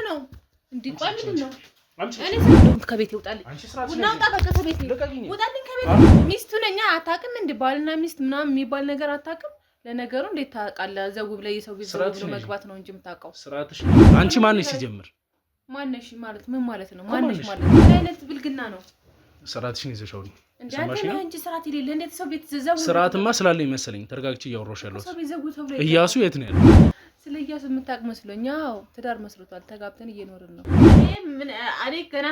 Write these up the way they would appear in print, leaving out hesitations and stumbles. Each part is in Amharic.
ነው እንዴ? ቆይ ምንድነው? እኔ ሰው ከቤት ይወጣልኝ። ውጣ በቃ ከቤት ውጣልኝ ከቤት። ሚስቱ ነኝ አታውቅም እንዴ? ባልና ሚስት ምናምን የሚባል ነገር አታውቅም? ለነገሩ እንዴት ታውቃለህ? ዘው ብለህ የሰው ቤት ዘው ብሎ መግባት ነው እንጂ የምታውቀው። ስራትሽ አንቺ ማንሽ ሲጀምር ማንሽ ማለት ምን ማለት ነው? ማንሽ ማለት ምን አይነት ብልግና ነው? ስራትሽን ይዘሻው ነው እንዴ? አንተ እንጂ ስራት ይሌለ እንዴት ሰው ቤት ዘው ስራትማ ስላለኝ መሰለኝ ተረጋግቼ እያወራሁሽ ያለሁት። እያሱ የት ነው ያለው? ስለ እያሱ የምታውቅ መስሎኝ። አዎ ትዳር መስርቷል። ተጋብተን እየኖርን ነው። እኔ ገና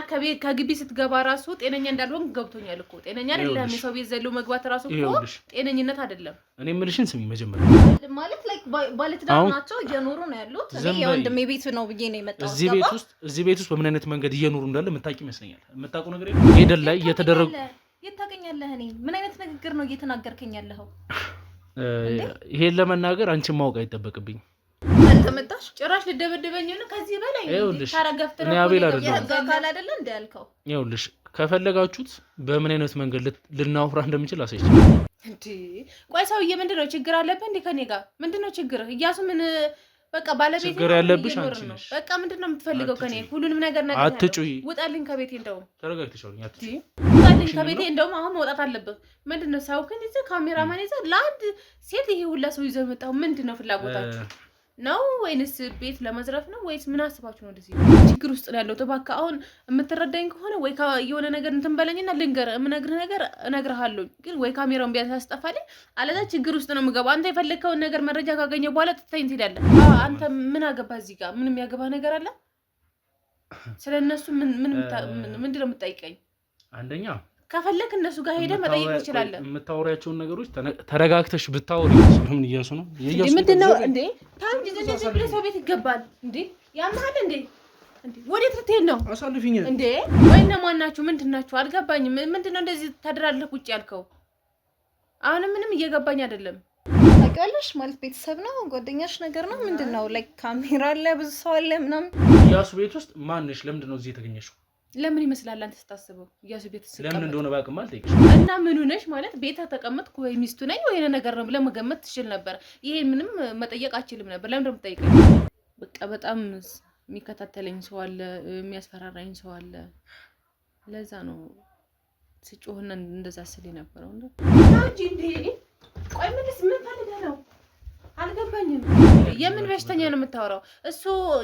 ከግቢ ስትገባ ራሱ ጤነኛ እንዳልሆን ገብቶኛል እኮ። ጤነኛ አይደለም። የሰው ቤት ዘሎ መግባት ራሱ እኮ ጤነኝነት አይደለም። እኔ የምልሽን ስሚ መጀመሪያ። ማለት ላይክ ባለትዳር ናቸው እየኖሩ ነው ያሉት። እኔ የወንድሜ ቤት ነው ብዬ ነው የመጣሁት። እዚህ ቤት ውስጥ በምን አይነት መንገድ እየኖሩ እንዳለ የምታውቂ ይመስለኛል። የምታውቀው ነገር የለም። ሄደን ላይ እየተደረጉ የት ታውቀኛለህ? እኔ ምን አይነት ንግግር ነው እየተናገርከኝ ያለኸው? ይሄን ለመናገር አንቺን ማወቅ አይጠበቅብኝ። ተመጣሽ ጭራሽ ልደበደበኝ ነው። ከዚህ በላይ ታረጋፍተህ ነው አይደለም? ያጋካል አይደለ እንደ ያልከው። ይኸውልሽ ከፈለጋችሁት በምን አይነት መንገድ ልናወራ እንደምችል አሳይሽ። እንዴ ቆይ ሰውዬ ምንድነው ችግር አለብህ እንዴ? ከኔ ጋር ምንድነው ችግር? እያሱ ምን በቃ ባለቤት ችግር ያለብሽ አንቺ ነሽ። በቃ ምንድነው የምትፈልገው ከኔ? ሁሉንም ነገር አትጩይ። ውጣልኝ ከቤቴ። እንደውም ተረጋግተሽ አውሪኝ። አትጩይ። ውጣልኝ ከቤቴ። እንደውም አሁን መውጣት አለብህ። ምንድነው ሰው ግን እዚህ ካሜራማን ይዘህ ለአንድ ሴት ይሄ ሁላ ሰው ይዘህ መጣው? ምንድነው ፍላጎታችሁ ነው? ወይንስ ቤት ለመዝረፍ ነው? ወይስ ምን አስባችሁ ነው እንደዚህ ችግር ውስጥ ነው ያለው? ተባካ አሁን የምትረዳኝ ከሆነ ወይ የሆነ ነገር እንትን በለኝና ልንገር፣ የምነግርህ ነገር እነግርሃለሁ። ግን ወይ ካሜራውን ቢያንስ አስጠፋልኝ፣ አለዛ ችግር ውስጥ ነው የምገባው። አንተ የፈለግከውን ነገር መረጃ ካገኘ በኋላ ትተኸኝ ትሄዳለህ። አንተ ምን አገባህ እዚህ ጋር? ምንም ያገባህ ነገር አለ? ስለነሱ ምንድን ነው የምትጠይቀኝ? አንደኛ ከፈለክ እነሱ ጋር ሄደህ መጠየቅ ትችላለህ። የምታወሪያቸውን ነገሮች ተረጋግተሽ ብታወሪ ምን እያሱ ነው? ምንድነው እንዴ? ታንጂ እንደዚህ ብለህ ሰው ቤት ይገባል እንዴ? ያማል እንዴ? እንዴ ወዴት ልትሄድ ነው? አሳልፊኝ እንዴ ወይ እነማን ናችሁ? ምንድናችሁ? አልገባኝም። ምንድነው እንደዚህ ተደራለህ ቁጭ ያልከው? አሁንም ምንም እየገባኝ አይደለም። ታውቂያለሽ ማለት ቤተሰብ ነው ጓደኛሽ ነገር ነው ምንድነው? ላይክ ካሜራ አለ፣ ብዙ ሰው አለ ምናምን። እያሱ ቤት ውስጥ ማንሽ? ለምንድን ነው እዚህ የተገኘሽው? ለምን ይመስላል አንተ ስታስበው? እያሱ ቤት ለምን እንደሆነ ባቅም አልጠይቅሽ እና ምን ሆነሽ ማለት ቤት ተቀመጥኩ ወይ ሚስቱ ነኝ ወይ ነገር ነው ብለህ መገመት ትችል ነበር። ይሄ ምንም መጠየቅ አችልም ነበር። ለምን እንደምትጠይቀኝ? በቃ በጣም የሚከታተለኝ ሰው አለ፣ የሚያስፈራራኝ ሰው አለ። ለዛ ነው ስጮህና እንደዛ ስል የነበረው እንዴ። ታጂ እንዴ ቆይ ምን ፈልገህ ነው? አልገባኝም። የምን በሽተኛ ነው የምታወራው? እሱ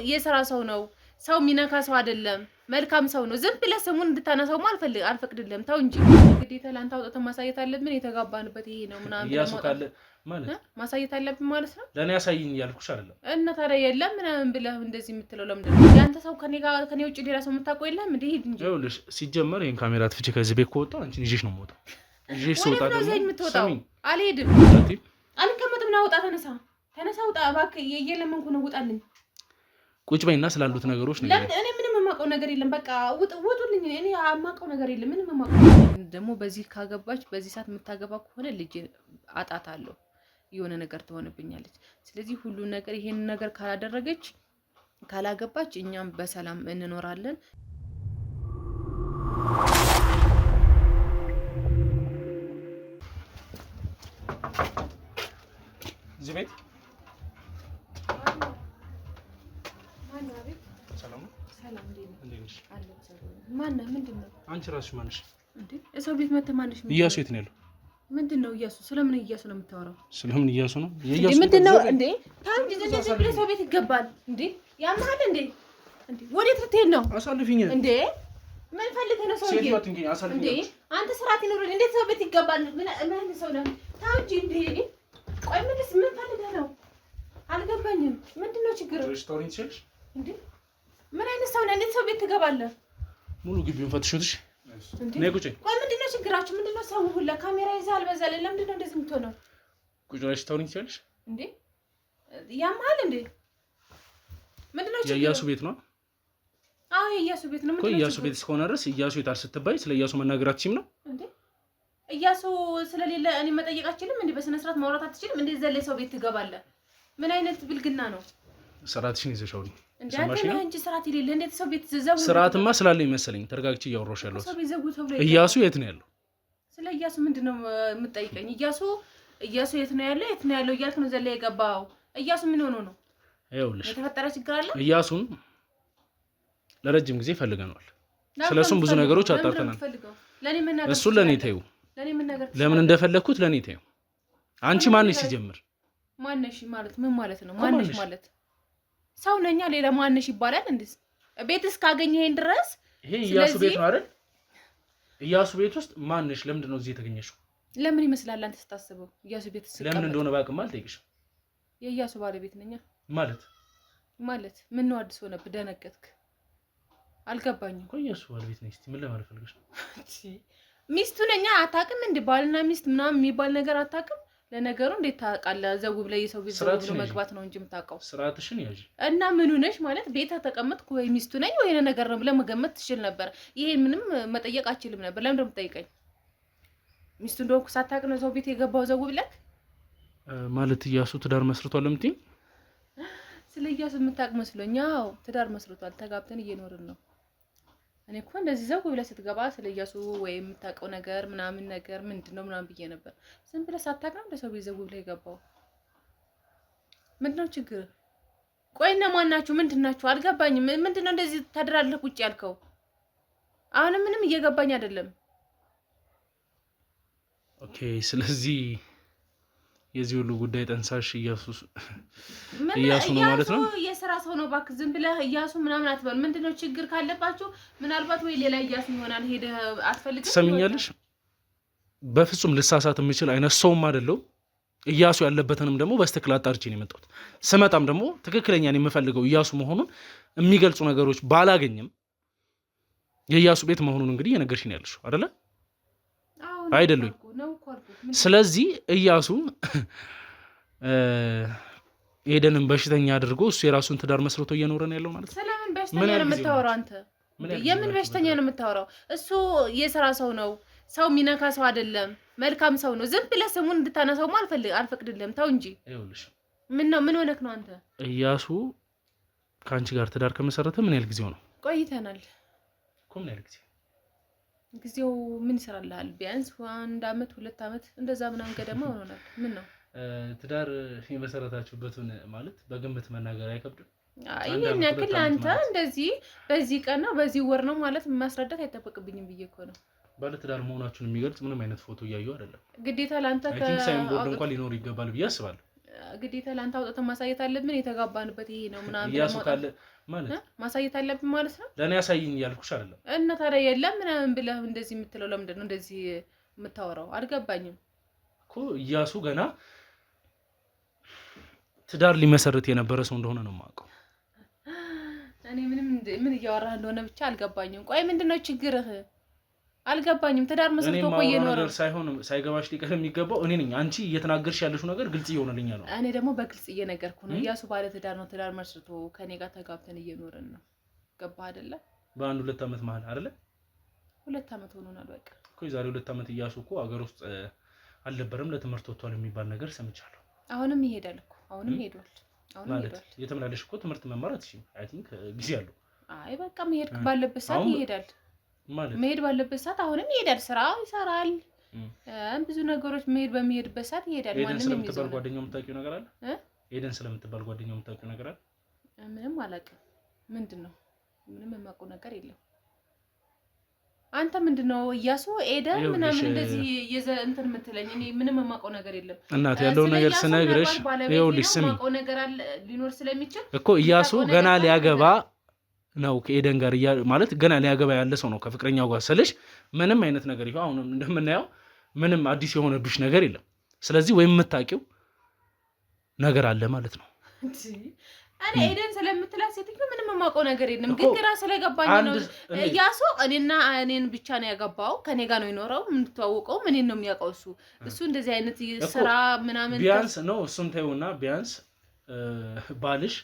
የሥራ ሰው ነው። ሰው ሚነካ ሰው አይደለም። መልካም ሰው ነው። ዝም ብለህ ስሙን እንድታነሳው አልፈቅድልህም። ተው እንጂ ግዴታ ላንተ አውጥተህ ማሳየት አለብን። የተጋባንበት ይሄ ነው ምናምን ማለት ማሳየት አለብን ማለት ነው። ለኔ ያሳይኝ ያልኩሽ አይደለም። እና ታዲያ የለም ምናምን ብለህ እንደዚህ የምትለው ለምንድን ነው? ያንተ ሰው ከኔ ውጭ ሌላ ሰው የምታውቀው የለም እንዴ? ሂድ እንጂ። ይኸውልሽ ሲጀመር ይሄን ካሜራ ትፍቼ ከዚህ ቤት ከወጣሁ አንቺን ይዤሽ ነው የምወጣው። ይዤሽ ስወጣ ደግሞ የምትወጣው አልሄድም፣ አልቀመጥም። ና ውጣ፣ ተነሳ፣ ውጣ እባክህ። የለመንኩ ነው ውጣልኝ። ቁጭ በይና ስላሉት ነገሮች ነው። እኔ ምንም የማውቀው ነገር የለም። በቃ ውጡልኝ። እኔ የማውቀው ነገር የለም። ምንም የማውቀው ደግሞ በዚህ ካገባች በዚህ ሰዓት የምታገባ ከሆነ ልጅ አጣታለሁ። የሆነ ነገር ትሆንብኛለች። ስለዚህ ሁሉ ነገር ይሄን ነገር ካላደረገች ካላገባች እኛም በሰላም እንኖራለን። እዚህ ቤት ሰላም ማነህ? ምንድን ነው? አንቺ ራስሽ ማነሽ? እንዴ ሰው ቤት መተህ ማነሽ? እያሱ የት ነው ያለው? ምንድን ነው እያሱ? ስለምን እያሱ ነው የምታወራው? ስለምን እያሱ ነው? ምንድን ነው እንዴ? ታንጂ እንደዚህ ብለህ ሰው ቤት ይገባል እንዴ? ያማል እንዴ? እንዴ ወዴት ልትሄድ ነው? አሳልፊኝ እንዴ? ምን ፈልገህ ነው ሰውዬ? እንዴ አንተ ስርዓት ይኖርህ። እንዴት ሰው ቤት ይገባል? ምን ሰው ነው? ታንጂ እንዴ ቆይ ምን ፈልገህ ነው? አልገባኝም። ምንድን ነው ችግር? ሬስቶራንት ይችላልሽ እንዴ? ምን አይነት ሰው ነህ? እንዴት ሰው ቤት ትገባለህ? ሙሉ ግቢውን ፈትሹትሽ። ነይ ቁጭ። ቆይ ምንድን ነው ችግራችሁ? ምንድን ነው ሰው ሁላ ካሜራ ይዘሃል? በዛለ ለምንድን ነው እንደዚህ የምትሆነው? ቁጭ ብለሽ ታውሪኝ ትችያለሽ እንዴ? ያማል እንዴ? ምንድን ነው ችግሩ? የእያሱ ቤት ነው። አዎ የእያሱ ቤት ነው። ምንድን ነው የእያሱ ቤት እስከሆነ ድረስ እያሱ የታል ስትባይ ስለ እያሱ መናገር አትችይም ነው እንዴ? እያሱ ስለሌለ እኔ መጠየቅ አትችልም እንዴ? በስነ ስርዓት ማውራት አትችልም እንዴ? ዘለ ሰው ቤት ትገባለህ? ምን አይነት ብልግና ነው? ስርዓትሽን ይዘሽ አውሪ። እንዴ አንተ እንጂ ስርዓት የሌለ እንዴት ሰው ቤት ዘው? ስርዓትማ ስላለኝ መሰለኝ ተረጋግቼ እያወራሁሽ ያለሁት። እያሱ የት ነው ያለው? ስለ እያሱ ምንድነው የምትጠይቀኝ? እያሱ የት ነው ያለው? የት ነው ያለው እያልክ ነው ዘለ የገባው? እያሱ ምን ሆኖ ነው? ይኸውልሽ የተፈጠረ ችግር አለ። እያሱን ለረጅም ጊዜ ፈልገናል። ስለሱም ብዙ ነገሮች አጣርተናል። እሱን ለኔ ተይው። ለምን እንደፈለኩት ለኔ ተይው። አንቺ ማንሽ ሲጀምር ማንሽ ማለት ምን ማለት ነው? ማንሽ ማለት ሰው ነኛ። ሌላ ማንሽ ይባላል እንዴ? ቤትስ ካገኘኸኝ ድረስ ይሄ እያሱ ቤት ነው አይደል? እያሱ ቤት ውስጥ ማንሽ ለምንድን ነው እዚህ የተገኘሽው? ለምን ይመስላል አንተ ስታስበው? እያሱ ቤት ውስጥ ለምን እንደሆነ ባቅም አልጠይቅሽም። የእያሱ ባለቤት ነኛ ማለት ምን ነው? አዲስ ሆነብህ? ደነገጥክ? አልገባኝም እኮ እያሱ ባለቤት ነኝ። እስቲ ምን ለማለት ፈልገሽ ነው? ሚስቱ ነኛ። አታውቅም እንዴ? ባልና ሚስት ምናምን የሚባል ነገር አታውቅም? ለነገሩ እንዴት ታውቃለህ? ዘው ብለህ የሰው ቤት ዘው ብሎ መግባት ነው እንጂ የምታውቀው። ስርዓትሽን ያዥ እና ምን ሆነሽ ማለት ቤት ተቀመጥኩ ወይ ሚስቱ ነኝ ወይ ነገር ነው ብለህ መገመት ትችል ነበር። ይሄ ምንም መጠየቅ አችልም ነበር። ለምን እንደምትጠይቀኝ? ሚስቱ እንደሆንኩ ሳታውቅ ነው ሰው ቤት የገባው ዘው ብለህ ማለት? እያሱ ትዳር መስርቷል ለምትይኝ? ስለ እያሱ የምታውቅ መስሎኝ። አዎ ትዳር መስርቷል። ተጋብተን እየኖርን ነው። እኔ እኮ እንደዚህ ዘው ብለህ ስትገባ ስለ እያሱ ወይ የምታውቀው ነገር ምናምን ነገር ምንድነው ምናምን ብዬ ነበር። ዝም ብለህ ሳታውቅ ነው ለሰው ቤት ዘው ብለህ የገባው። ምንድነው ችግር? ቆይ እነማን ናችሁ? ምንድናችሁ? አልገባኝም። ምንድነው እንደዚህ ታድራለህ ቁጭ ያልከው? አሁን ምንም እየገባኝ አይደለም። ኦኬ ስለዚህ የዚህ ሁሉ ጉዳይ ጠንሳሽ እያሱ ነው ማለት ነው። የሥራ ሰው ነው። እባክህ ዝም ብለህ እያሱ ምናምን አትበል። ምንድነው ችግር ካለባችሁ ምናልባት ወይ ሌላ እያሱ ይሆናል። ሄደህ አትፈልግም? ትሰሚኛለሽ? በፍጹም ልሳሳት የምችል አይነት ሰውም አይደለሁ። እያሱ ያለበትንም ደግሞ በስተክል አጣርቼ ነው የመጣሁት። ስመጣም ደግሞ ትክክለኛ ነው የምፈልገው እያሱ መሆኑን የሚገልጹ ነገሮች ባላገኝም የእያሱ ቤት መሆኑን እንግዲህ የነገርሽኝ ያለሽው አይደለ? አይደሉኝ። ስለዚህ እያሱ ኤደንን በሽተኛ አድርጎ እሱ የራሱን ትዳር መስርቶ እየኖረ ነው ያለው ማለት ነው። ስለምን በሽተኛ ነው የምታወራው አንተ? የምን በሽተኛ ነው የምታወራው? እሱ የሥራ ሰው ነው። ሰው የሚነካ ሰው አይደለም። መልካም ሰው ነው። ዝም ብለህ ስሙን እንድታነሳው አልፈቅድልህም። ተው እንጂ። ይኸውልሽ ምን ነው ምን ሆነክ ነው አንተ? እያሱ ከአንቺ ጋር ትዳር ከመሰረተ ምን ያህል ጊዜው ነው? ቆይተናል እኮ። ምን ያህል ጊዜ? ጊዜው ምን ይሰራልሃል? ቢያንስ 1 አመት 2 አመት እንደዛ ምናምን ገደማ ሆኖናል። ምን ነው ትዳር የመሰረታችሁበትን ማለት በግምት መናገር አይከብድም? ይሄን ያክል አንተ እንደዚህ በዚህ ቀን ነው በዚህ ወር ነው ማለት ማስረዳት አይጠበቅብኝም ብዬ እኮ ነው። ባለ ትዳር መሆናችሁን የሚገልጽ ምንም አይነት ፎቶ እያዩ አይደለም። ግዴታ ላንተ ሳይን ቦርድ እንኳን ሊኖር ይገባል ብዬ አስባለሁ። ግዴታ ላንተ አውጥተህ ማሳየት አለብን። የተጋባንበት ይሄ ነው ምናምን እያሱ ካለ ማለት ማሳየት አለብን ማለት ነው። ለኔ ያሳይኝ ያልኩሽ አይደለም። እና ታዲያ የለም ምናምን ብለህ እንደዚህ የምትለው ለምንድን ነው እንደዚህ የምታወራው? አልገባኝም እኮ እያሱ ገና ትዳር ሊመሰርት የነበረ ሰው እንደሆነ ነው የማውቀው። እኔ ምን እያወራህ እንደሆነ ብቻ አልገባኝም። ቆይ ምንድነው ችግርህ? አልገባኝም። ትዳር መስርቶ ቆየ ነው ሳይሆን ሳይገባሽ ሊቀር የሚገባው እኔ ነኝ። አንቺ እየተናገርሽ ያለሽው ነገር ግልጽ እየሆነልኝ ነው። እኔ ደግሞ በግልጽ እየነገርኩ ነው። እያሱ ባለ ትዳር ነው። ትዳር መስርቶ ከኔ ጋር ተጋብተን እየኖርን ነው። ገባህ አይደለ? በአንድ 2 አመት መሀል አይደለ? 2 አመት ሆኖናል። በቃ እኮ የዛሬ 2 አመት እያሱ እኮ አገር ውስጥ አልነበረም። ለትምህርት ወጥቷል የሚባል ነገር ሰምቻለሁ። አሁንም ይሄዳል እኮ አሁንም ሄዷል። ማለት የተመላለሽ እኮ ትምህርት መማር አትችይም። አይ ቲንክ ጊዜ አለው። አይ በቃ መሄድ ባለበት ሰዓት ይሄዳል። ማለት መሄድ ባለበት ሰዓት አሁንም ይሄዳል። ስራ ይሰራል። ብዙ ነገሮች በሚሄድበት ሰዓት ይሄዳል። ማንንም ስለምትባል ጓደኛው የምታውቂው ነገር አለ? ኤደን ስለምትባል ጓደኛው የምታውቂው ነገር አለ? ምንም አላውቅም። ምንድነው? ምንም የማውቀው ነገር የለም። አንተ ምንድነው እያሱ ኤደን ምናምን እንደዚህ እንትን የምትለኝ? እኔ ምንም የማውቀው ነገር የለም። እናት ያለው ነገር ስነግርሽ ይኸውልሽ ስሚ የማውቀው ነገር አለ ሊኖር ስለሚችል እኮ እያሱ ገና ሊያገባ ነው ከኤደን ጋር ማለት ገና ሊያገባ ያለ ሰው ነው ከፍቅረኛው ጋር ስልሽ ምንም አይነት ነገር ይሄው አሁን እንደምናየው ምንም አዲስ የሆነብሽ ነገር የለም። ስለዚህ ወይም የምታውቂው ነገር አለ ማለት ነው። እኔ ኤደን ስለምትላት ሴትዮ ምንም የማውቀው ነገር የለም። ግን ግራ ስለገባኝ ነው እያሱ እኔን ብቻ ነው ያገባው። ከኔ ጋር ነው የኖረው። የምትተዋወቀው እኔን ነው የሚያውቀው እሱ እንደዚህ አይነት ስራ ምናምን ቢያንስ ነው እሱን ተይውና ቢያንስ ባልሽ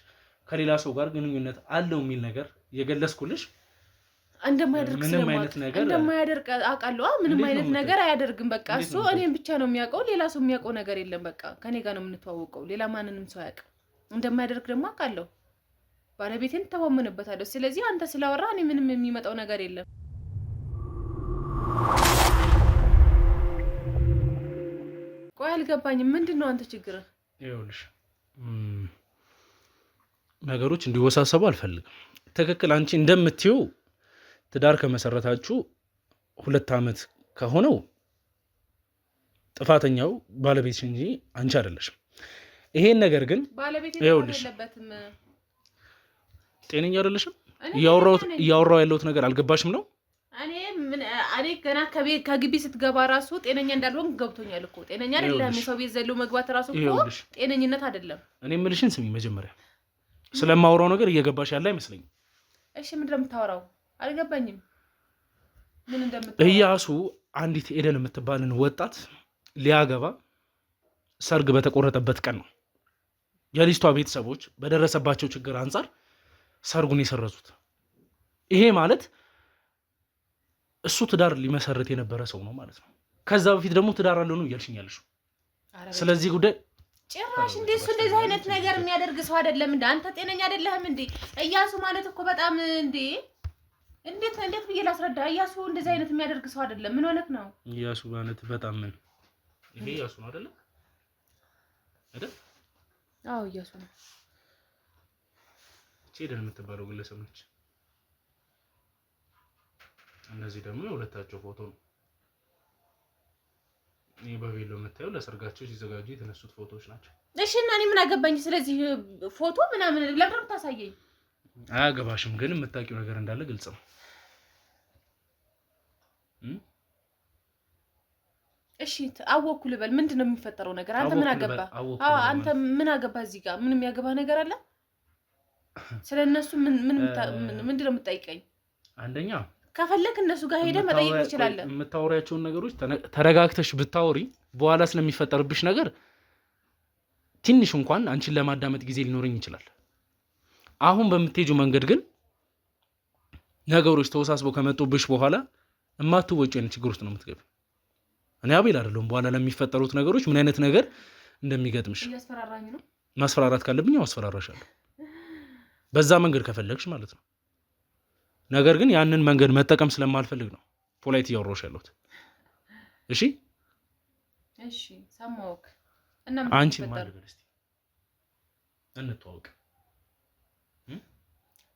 ከሌላ ሰው ጋር ግንኙነት አለው የሚል ነገር የገለጽኩልሽ እንደማያደርግ አውቃለሁ። ምንም አይነት ነገር አያደርግም። በቃ እሱ እኔን ብቻ ነው የሚያውቀው። ሌላ ሰው የሚያውቀው ነገር የለም። በቃ ከኔ ጋር ነው የምንተዋወቀው። ሌላ ማንንም ሰው አያውቅም። እንደማያደርግ ደግሞ አውቃለሁ። ባለቤቴን ተማመንበታለሁ። ስለዚህ አንተ ስላወራ እኔ ምንም የሚመጣው ነገር የለም። ቆይ አልገባኝም። ምንድነው አንተ ችግርህ? ይኸውልሽ ነገሮች እንዲወሳሰቡ አልፈልግም። ትክክል አንቺ እንደምትይው ትዳር ከመሰረታችሁ 2 ዓመት ከሆነው ጥፋተኛው ባለቤትሽ እንጂ አንቺ አይደለሽም። ይሄን ነገር ግን ይኸውልሽ ጤነኛ አይደለሽም። እያወራሁ ያለሁት ነገር አልገባሽም ነው? እኔ ገና ከግቢ ስትገባ ራሱ ጤነኛ እንዳልሆን ገብቶኛል እኮ። ጤነኛ አይደለም። የሰው ቤት ዘሎ መግባት ራሱ እኮ ጤነኝነት አይደለም። እኔ የምልሽን ስሚ መጀመሪያ። ስለማወራው ነገር እየገባሽ ያለ አይመስለኝም። እሺ ምንድን ነው የምታወራው? አልገባኝም። ምን እንደምታወራው? እያሱ አንዲት ኤደን የምትባልን ወጣት ሊያገባ ሰርግ በተቆረጠበት ቀን ነው የልጅቷ ቤተሰቦች በደረሰባቸው ችግር አንጻር ሰርጉን የሰረዙት። ይሄ ማለት እሱ ትዳር ሊመሰርት የነበረ ሰው ነው ማለት ነው። ከዛ በፊት ደግሞ ትዳር አለው ነው እያልሽኝ ያለሽው። ስለዚህ ጉዳይ ጭራሽ እንደ እሱ እንደዚህ አይነት ነገር የሚያደርግ ሰው አይደለም እንዴ? አንተ ጤነኛ አይደለህም እንዴ? እያሱ ማለት እኮ በጣም እንዴት ብዬ ላስረዳ? እያሱ እንደዚህ አይነት የሚያደርግ ሰው አይደለም። ምን ሆነክ ነው? እያሱ ማለት በጣም ምን ይሄ እያሱ ነው አይደለ? አዎ እያሱ ነው። ኤደን የምትባለው ግለሰብ ነች። እነዚህ ደግሞ የሁለታቸው ፎቶ ነው። ይሄ በቬሎ የምታየው ለሰርጋቸው ሲዘጋጁ የተነሱት ፎቶዎች ናቸው። እሺ እና እኔ ምን አገባኝ? ስለዚህ ፎቶ ምናምን ለምን ታሳየኝ? አያገባሽም፣ ግን የምታውቂው ነገር እንዳለ ግልጽ ነው። እሺ አወኩ ልበል። ምንድነው የሚፈጠረው ነገር? አንተ ምን አገባ? አንተ ምን አገባ? እዚህ ጋር ምንም ያገባ ነገር አለ? ስለነሱ ምንድነው የምትጠይቀኝ? አንደኛ ከፈለክ እነሱ ጋር ሄደህ መጠየቅ ትችላለህ። የምታወሪያቸውን ነገሮች ተረጋግተሽ ብታወሪ በኋላ ስለሚፈጠርብሽ ነገር ትንሽ እንኳን አንቺን ለማዳመጥ ጊዜ ሊኖርኝ ይችላል። አሁን በምትሄጂው መንገድ ግን ነገሮች ተወሳስበው ከመጡብሽ በኋላ የማትወጪው አይነት ችግር ውስጥ ነው የምትገቢው። እኔ አቤል አይደለሁም በኋላ ለሚፈጠሩት ነገሮች ምን አይነት ነገር እንደሚገጥምሽ። እያስፈራራኝ ነው። ማስፈራራት ካለብኝ አስፈራራሻለሁ፣ በዛ መንገድ ከፈለግሽ ማለት ነው። ነገር ግን ያንን መንገድ መጠቀም ስለማልፈልግ ነው ፖላይት እያወራሁሽ ያለሁት። እሺ እሺ ሰማሁህ። እና አንቺ ማለት ነው እስቲ እንተዋወቅ።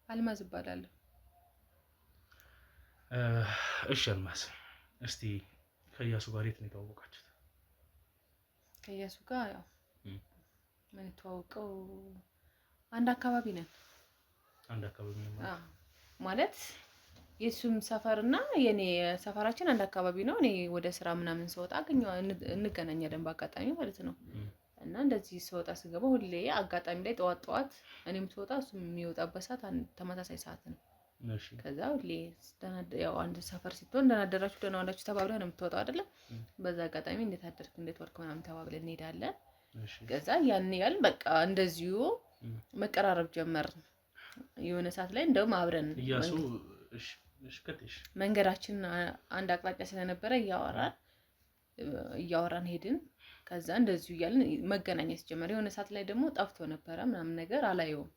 አልማዝ እባላለሁ። እሺ አልማዝ፣ እስቲ ከእያሱ ጋር የት ነው የተዋወቃችሁት? ከእያሱ ጋር ያው ምን ተዋወቀው አንድ አካባቢ ነን። አንድ አካባቢ ነው ማለት የሱም ሰፈርና የኔ ሰፈራችን አንድ አካባቢ ነው። እኔ ወደ ስራ ምናምን ስወጣ እንገናኛለን በአጋጣሚ ማለት ነው። እና እንደዚህ ስወጣ ስገባ ሁሌ አጋጣሚ ላይ ጠዋት እኔም ስወጣ እሱም የሚወጣበት ሰዓት ተመሳሳይ ሰዓት ነው። እሺ ከዛ ሁሌ ያው አንድ ሰፈር ስትሆን ደህና አደራችሁ ደህና ዋላችሁ ተባብለህ ነው የምትወጣው አይደለ? በዛ አጋጣሚ እንዴት አደርክ እንዴት ዋልክ ምናምን ተባብለን እንሄዳለን። ከዛ ያን ያህል በቃ እንደዚሁ መቀራረብ ጀመር። የሆነ ሰዓት ላይ እንደውም አብረን መንገዳችን አንድ አቅጣጫ ስለነበረ እያወራን ሄድን። ከዛ እንደዚሁ እያልን መገናኘት ጀመረ። የሆነ ሰዓት ላይ ደግሞ ጠፍቶ ነበረ ምናምን ነገር አላየውም።